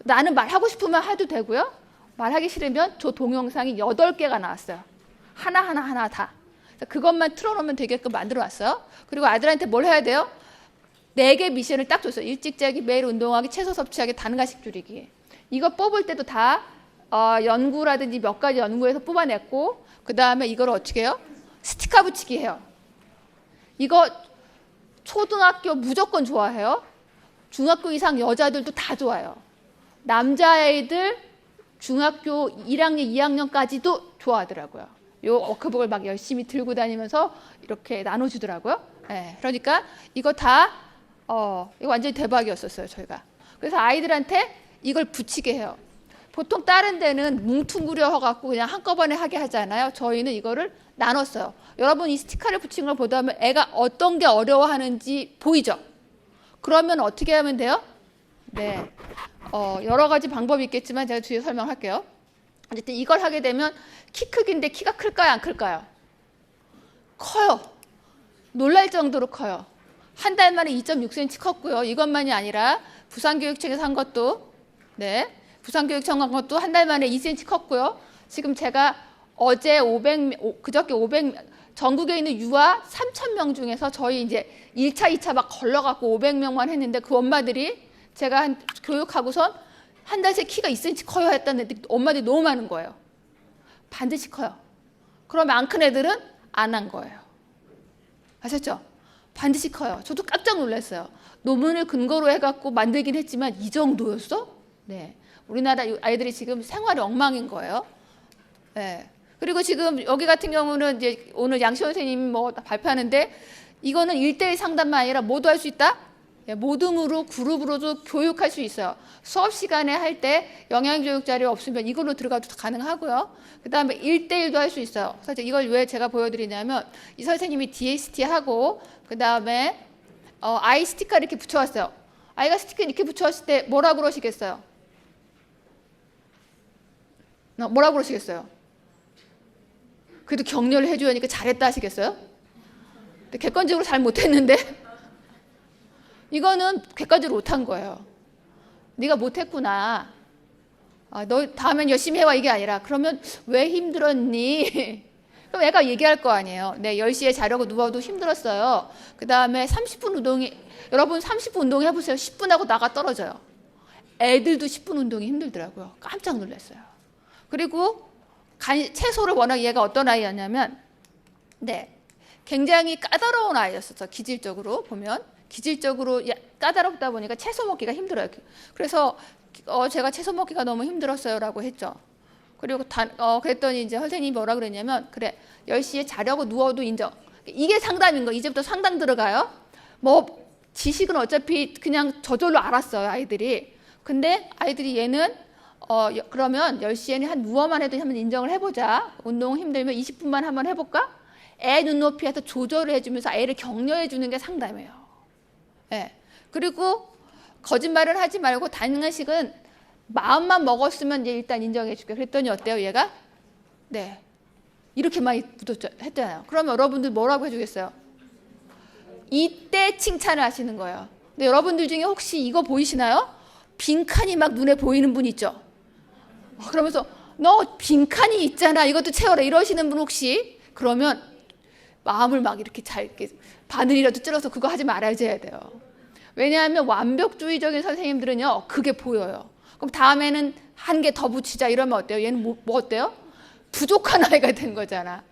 나는 말하고 싶으면 해도 되고요. 말하기 싫으면 저 동영상이 8개가 나왔어요. 하나 다. 그것만 틀어놓으면 되게끔 만들어놨어요. 그리고 아들한테 뭘 해야 돼요? 4개 미션을 딱 줬어요. 일찍 자기, 매일 운동하기, 채소 섭취하기, 단가식 줄이기. 이거 뽑을 때도 다 연구라든지 몇 가지 연구에서 뽑아냈고 그 다음에 이걸 어떻게 해요? 스티커 붙이기 해요. 이거 초등학교 무조건 좋아해요. 중학교 이상 여자들도 다 좋아해요. 남자애들 중학교 1학년, 2학년까지도 좋아하더라고요. 요 워크북을 막 열심히 들고 다니면서 이렇게 나눠주더라고요. 네, 그러니까 이거 다 이거 완전히 대박이었었어요, 저희가. 그래서 아이들한테 이걸 붙이게 해요. 보통 다른 데는 뭉퉁그려 갖고 그냥 한꺼번에 하게 하잖아요. 저희는 이거를 나눴어요. 여러분 이 스티커를 붙인 걸 보다 보면 애가 어떤 게 어려워하는지 보이죠? 그러면 어떻게 하면 돼요? 네, 여러 가지 방법이 있겠지만 제가 뒤에 설명할게요. 어쨌든 이걸 하게 되면 키 크기인데 키가 클까요? 안 클까요? 커요. 놀랄 정도로 커요. 한 달 만에 2.6cm 컸고요. 이것만이 아니라 부산교육청에서 한 것도 네, 부산교육청 한 것도 한 달 만에 2cm 컸고요. 지금 제가 어제 그저께 500 전국에 있는 유아 3,000명 중에서 저희 이제 1차, 2차 막 걸러갖고 500명만 했는데 그 엄마들이 제가 교육하고선 한 달 새 키가 2cm 커요 했다는데 엄마들이 너무 많은 거예요. 반드시 커요. 그러면 안 큰 애들은 안 한 거예요. 아셨죠? 반드시 커요. 저도 깜짝 놀랐어요. 논문을 근거로 해갖고 만들긴 했지만 이 정도였어? 네. 우리나라 아이들이 지금 생활이 엉망인 거예요. 네. 그리고 지금 여기 같은 경우는 이제 오늘 양시원 선생님이 뭐 발표하는데 이거는 1대1 상담만 아니라 모두 할 수 있다? 네. 모둠으로 그룹으로도 교육할 수 있어요. 수업 시간에 할 때 영양교육 자료 없으면 이걸로 들어가도 가능하고요. 그 다음에 1대1도 할 수 있어요. 사실 이걸 왜 제가 보여드리냐면 이 선생님이 DST 하고 그 다음에 아이 스티커 이렇게 붙여왔어요. 아이가 스티커 이렇게 붙여왔을 때 뭐라고 그러시겠어요? 뭐라고 그러시겠어요? 그래도 격려를 해줘야니까 잘했다 하시겠어요? 근데 객관적으로 잘 못했는데 이거는 객관적으로 못한 거예요. 네가 못했구나. 너 다음엔 열심히 해와 이게 아니라 그러면 왜 힘들었니? 그럼 애가 얘기할 거 아니에요. 네, 10시에 자려고 누워도 힘들었어요. 그 다음에 30분 운동이 여러분 30분 운동 해보세요. 10분 하고 나가 떨어져요. 애들도 10분 운동이 힘들더라고요. 깜짝 놀랐어요. 그리고 채소를 워낙 얘가 어떤 아이였냐면 네, 굉장히 까다로운 아이였었죠. 기질적으로 보면 기질적으로 까다롭다 보니까 채소 먹기가 힘들어요. 그래서 제가 채소 먹기가 너무 힘들었어요라고 했죠. 그리고 그랬더니 이제 선생님이 뭐라 그랬냐면 그래 10시에 자려고 누워도 인정. 이게 상담인 거. 이제부터 상담 들어가요. 뭐 지식은 어차피 그냥 저절로 알았어요 아이들이. 근데 아이들이 얘는 그러면 10시에는 한 누워만 해도 한번 인정을 해보자. 운동 힘들면 20분만 한번 해볼까? 애 눈높이에서 조절을 해주면서 애를 격려해 주는 게 상담이에요. 네. 그리고 거짓말을 하지 말고 단식은 마음만 먹었으면 이제 일단 인정해 줄게. 그랬더니 어때요 얘가? 네. 이렇게 많이 했잖아요. 그러면 여러분들 뭐라고 해주겠어요? 이때 칭찬을 하시는 거예요. 근데 여러분들 중에 혹시 이거 보이시나요? 빈칸이 막 눈에 보이는 분 있죠? 그러면서 너 빈칸이 있잖아. 이것도 채워라. 이러시는 분 혹시? 그러면 마음을 막 이렇게 바늘이라도 찔러서 그거 하지 말아야 돼요. 왜냐하면 완벽주의적인 선생님들은요. 그게 보여요. 그럼 다음에는 한 개 더 붙이자 이러면 어때요? 얘는 뭐 어때요? 부족한 아이가 된 거잖아.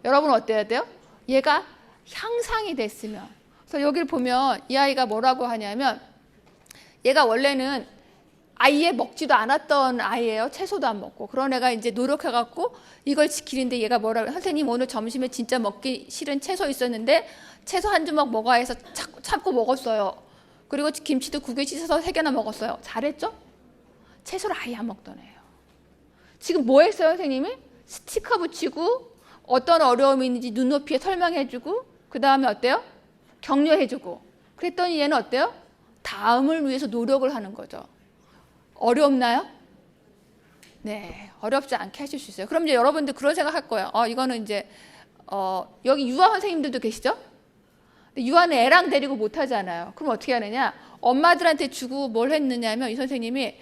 여러분 어때야 돼요? 얘가 향상이 됐으면. 그래서 여기를 보면 이 아이가 뭐라고 하냐면 얘가 원래는 아예 먹지도 않았던 아이예요. 채소도 안 먹고. 그런 애가 이제 노력해갖고 이걸 지키는데 얘가 뭐라고 선생님 오늘 점심에 진짜 먹기 싫은 채소 있었는데 채소 한 주먹 먹어야 해서 참고 먹었어요. 그리고 김치도 2개 씻어서 3개나 먹었어요. 잘했죠? 채소를 아예 안 먹던 애예요. 지금 뭐 했어요 선생님이? 스티커 붙이고 어떤 어려움이 있는지 눈높이에 설명해주고 그 다음에 어때요? 격려해주고 그랬더니 얘는 어때요? 다음을 위해서 노력을 하는 거죠. 어렵나요? 네, 어렵지 않게 하실 수 있어요. 그럼 이제 여러분들 그런 생각할 거예요. 이거는 이제 여기 유아 선생님들도 계시죠? 근데 유아는 애랑 데리고 못 하잖아요. 그럼 어떻게 하느냐? 엄마들한테 주고 뭘 했느냐면 이 선생님이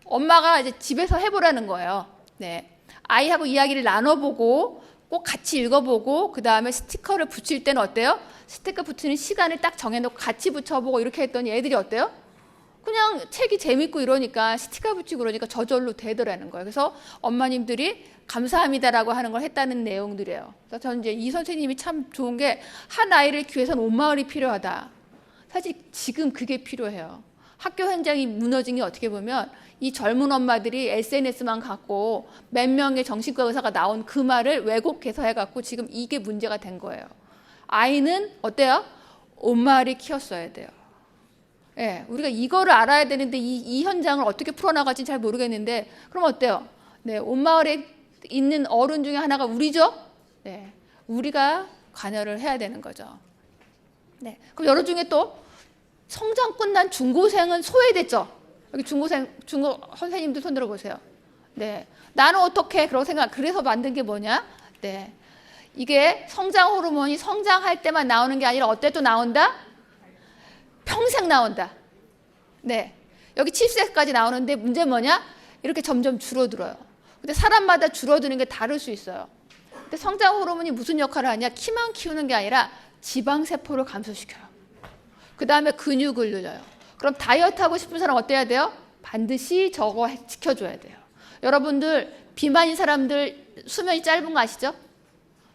엄마가 이제 집에서 해보라는 거예요. 네, 아이하고 이야기를 나눠보고 꼭 같이 읽어보고 그 다음에 스티커를 붙일 때는 어때요? 스티커 붙이는 시간을 딱 정해놓고 같이 붙여보고 이렇게 했더니 애들이 어때요? 그냥 책이 재밌고 이러니까 스티커 붙이고 그러니까 저절로 되더라는 거예요. 그래서 엄마님들이 감사합니다라고 하는 걸 했다는 내용들이에요. 그래서 저는 이제 이 선생님이 참 좋은 게 한 아이를 기회선 온 마을이 필요하다. 사실 지금 그게 필요해요. 학교 현장이 무너진 게 어떻게 보면 이 젊은 엄마들이 SNS만 갖고 몇 명의 정신과 의사가 나온 그 말을 왜곡해서 해갖고 지금 이게 문제가 된 거예요. 아이는 어때요? 온 마을이 키웠어야 돼요. 예, 우리가 이거를 알아야 되는데 이 현장을 어떻게 풀어나갈지 잘 모르겠는데 그럼 어때요? 네, 온 마을에 있는 어른 중에 하나가 우리죠? 네, 우리가 관여를 해야 되는 거죠. 네, 그럼 여러 중에 또 성장 끝난 중고생은 소외됐죠? 여기 중고 선생님들 손 들어보세요. 네, 나는 어떻게 그런 생각, 그래서 만든 게 뭐냐? 네, 이게 성장 호르몬이 성장할 때만 나오는 게 아니라 어때 또 나온다? 평생 나온다. 네, 여기 70세까지 나오는데 문제 뭐냐? 이렇게 점점 줄어들어요. 근데 사람마다 줄어드는 게 다를 수 있어요. 근데 성장 호르몬이 무슨 역할을 하냐? 키만 키우는 게 아니라 지방세포를 감소시켜요. 그 다음에 근육을 늘려요. 그럼 다이어트 하고 싶은 사람 어때야 돼요? 반드시 저거 지켜줘야 돼요. 여러분들 비만인 사람들 수명이 짧은 거 아시죠?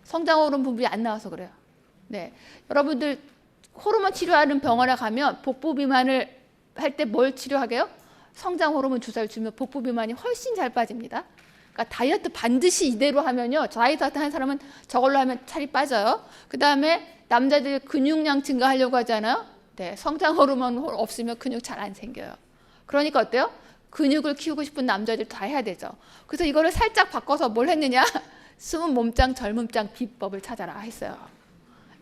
성장 호르몬 분비가 안 나와서 그래요. 네, 여러분들 호르몬 치료하는 병원에 가면 복부 비만을 할 때 뭘 치료하게요? 성장 호르몬 주사를 주면 복부 비만이 훨씬 잘 빠집니다. 그러니까 다이어트 반드시 이대로 하면요. 다이어트 하는 사람은 저걸로 하면 살이 빠져요. 그 다음에 남자들 근육량 증가하려고 하잖아요. 네, 성장 호르몬 없으면 근육 잘 안 생겨요. 그러니까 어때요? 근육을 키우고 싶은 남자들 다 해야 되죠. 그래서 이거를 살짝 바꿔서 뭘 했느냐? 숨은 몸짱 젊음짱 비법을 찾아라 했어요.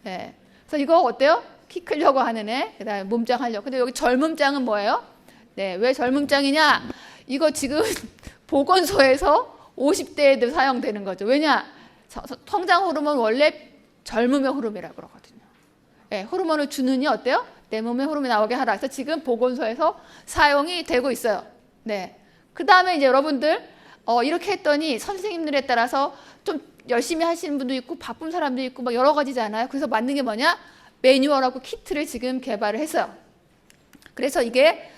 네, 그래서 이거 어때요? 키 크려고 하는 애, 그 다음에 몸짱 하려고. 근데 여기 젊음짱은 뭐예요? 네, 왜 젊음짱이냐? 이거 지금 보건소에서 50대 애들 사용되는 거죠. 왜냐? 성장 호르몬 원래 젊음의 호르몬이라고 그러거든요. 네, 호르몬을 주느니 어때요? 내 몸에 호르몬이 나오게 하라. 그래서 지금 보건소에서 사용이 되고 있어요. 네. 그 다음에 이제 여러분들 이렇게 했더니 선생님들에 따라서 좀 열심히 하시는 분도 있고 바쁜 사람도 있고 막 여러 가지잖아요. 그래서 만든 게 뭐냐? 매뉴얼하고 키트를 지금 개발을 했어요. 그래서 이게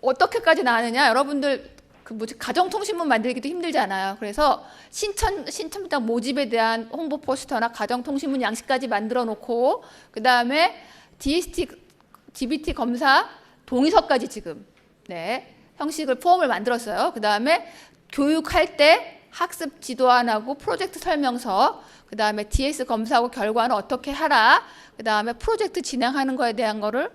어떻게까지 나왔느냐? 여러분들 가정통신문 만들기도 힘들잖아요. 그래서 신천부터 모집에 대한 홍보 포스터나 가정통신문 양식까지 만들어 놓고 그 다음에 DBT 검사 동의서까지 지금 네, 형식을 폼을 만들었어요. 그 다음에 교육할 때 학습 지도안하고 프로젝트 설명서, 그 다음에 DS 검사하고 결과는 어떻게 하라, 그 다음에 프로젝트 진행하는 거에 대한 거를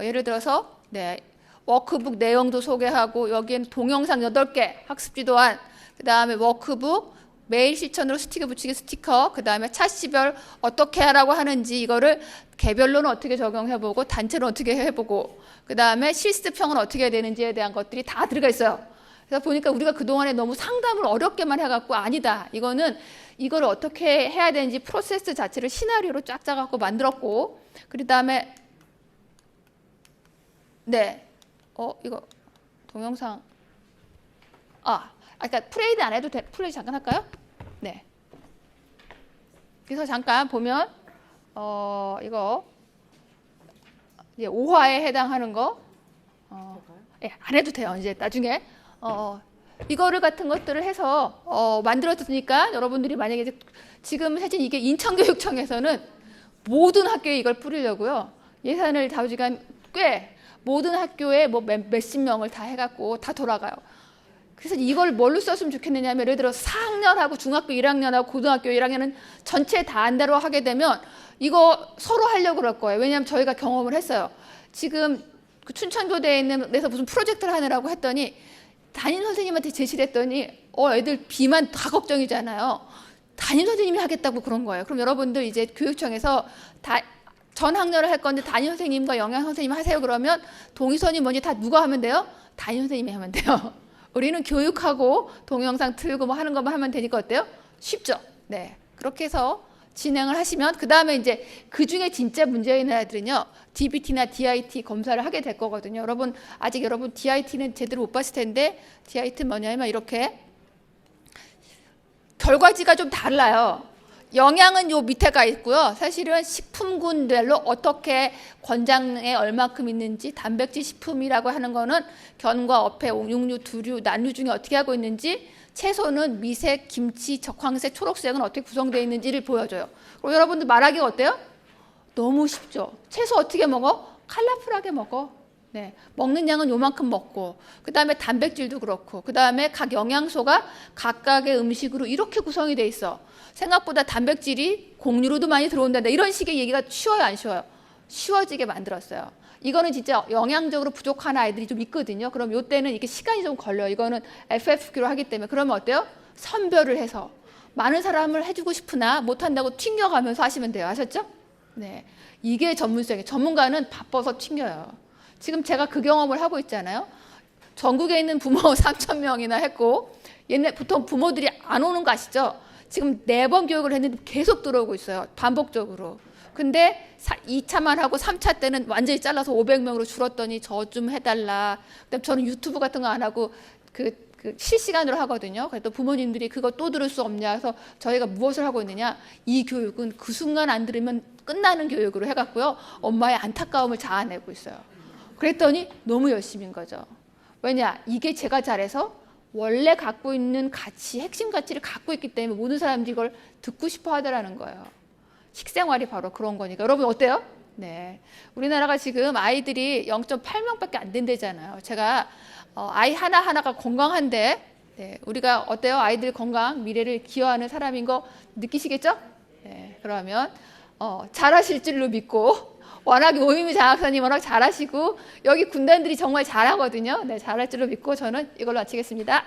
예를 들어서 네, 워크북 내용도 소개하고 여기에는 동영상 8개 학습 지도안, 그 다음에 워크북 매일 실천으로 스티커 붙이기 스티커, 그 다음에 차시별 어떻게 하라고 하는지 이거를 개별로는 어떻게 적용해보고 단체로 어떻게 해보고 그 다음에 실습형은 어떻게 해야 되는지에 대한 것들이 다 들어가 있어요. 그래서 보니까 우리가 그동안에 너무 상담을 어렵게만 해갖고 아니다. 이거는 이걸 어떻게 해야 되는지 프로세스 자체를 시나리오로 쫙 짜갖고 만들었고 그 다음에 네, 이거 동영상 그러니까 프레이드 안 해도 돼. 프레이드 잠깐 할까요? 네. 그래서 잠깐 보면 이거 이제 5화에 해당하는 거 예, 안 해도 돼요. 이제 나중에 이거를 같은 것들을 해서 만들어졌으니까 여러분들이 만약에 이제 지금 사실 이게 인천교육청에서는 모든 학교에 이걸 뿌리려고요. 예산을 다우지간 꽤 모든 학교에 뭐 몇십 명을 다 해갖고 다 돌아가요. 그래서 이걸 뭘로 썼으면 좋겠느냐면 예를 들어 4학년하고 중학교 1학년하고 고등학교 1학년은 전체 다 한다로 하게 되면 이거 서로 하려고 그럴 거예요. 왜냐하면 저희가 경험을 했어요. 지금 그 춘천교대에 있는 데서 무슨 프로젝트를 하느라고 했더니 담임 선생님한테 제시를 했더니 애들 비만 다 걱정이잖아요. 담임 선생님이 하겠다고 그런 거예요. 그럼 여러분들 이제 교육청에서 다 전 학년을 할 건데 담임 선생님과 영양 선생님 하세요. 그러면 동의선이 뭔지 다 누가 하면 돼요? 담임 선생님이 하면 돼요. 우리는 교육하고 동영상 틀고 뭐 하는 것만 하면 되니까 어때요? 쉽죠? 네. 그렇게 해서 진행을 하시면 그 다음에 이제 그 중에 진짜 문제 있는 아이들은요 DBT나 DIT 검사를 하게 될 거거든요. 여러분 아직 여러분 DIT는 제대로 못 봤을 텐데 DIT는 뭐냐면 이렇게 결과지가 좀 달라요. 영양은 요 밑에가 있고요. 사실은 식품군별로 어떻게 권장에 얼마큼 있는지 단백질 식품이라고 하는 거는 견과, 어패, 육류, 두류, 난류 중에 어떻게 하고 있는지 채소는 미색, 김치, 적황색, 초록색은 어떻게 구성되어 있는지를 보여줘요. 그리고 여러분들 말하기가 어때요? 너무 쉽죠. 채소 어떻게 먹어? 컬러풀하게 먹어. 네, 먹는 양은 요만큼 먹고 그 다음에 단백질도 그렇고 그 다음에 각 영양소가 각각의 음식으로 이렇게 구성이 돼 있어. 생각보다 단백질이 곡류로도 많이 들어온다. 이런 식의 얘기가 쉬워요 안 쉬워요? 쉬워지게 만들었어요. 이거는 진짜 영양적으로 부족한 아이들이 좀 있거든요. 그럼 이때는 이게 시간이 좀 걸려요. 이거는 FFQ로 하기 때문에. 그러면 어때요? 선별을 해서 많은 사람을 해주고 싶으나 못한다고 튕겨가면서 하시면 돼요. 아셨죠? 네, 이게 전문성이에요. 전문가는 바빠서 튕겨요. 지금 제가 그 경험을 하고 있잖아요. 전국에 있는 부모 3,000명이나 했고 옛날 보통 부모들이 안 오는 거 아시죠? 지금 4번 교육을 했는데 계속 들어오고 있어요. 반복적으로. 근데 2차만 하고 3차 때는 완전히 잘라서 500명으로 줄었더니 저 좀 해달라. 그다음 저는 유튜브 같은 거 안 하고 그 실시간으로 하거든요. 그래서 부모님들이 그거 또 들을 수 없냐 해서 저희가 무엇을 하고 있느냐. 이 교육은 그 순간 안 들으면 끝나는 교육으로 해갖고요. 엄마의 안타까움을 자아내고 있어요. 그랬더니 너무 열심인 거죠. 왜냐? 이게 제가 잘해서 원래 갖고 있는 가치, 핵심 가치를 갖고 있기 때문에 모든 사람들이 이걸 듣고 싶어 하더라는 거예요. 식생활이 바로 그런 거니까. 여러분 어때요? 네, 우리나라가 지금 아이들이 0.8명밖에 안 된대잖아요. 제가 아이 하나하나가 건강한데 네, 우리가 어때요? 아이들 건강, 미래를 기여하는 사람인 거 느끼시겠죠? 네, 그러면 잘하실 줄로 믿고 워낙 오유미 장학사님 워낙 잘하시고 여기 군단들이 정말 잘하거든요. 네, 잘할 줄로 믿고 저는 이걸로 마치겠습니다.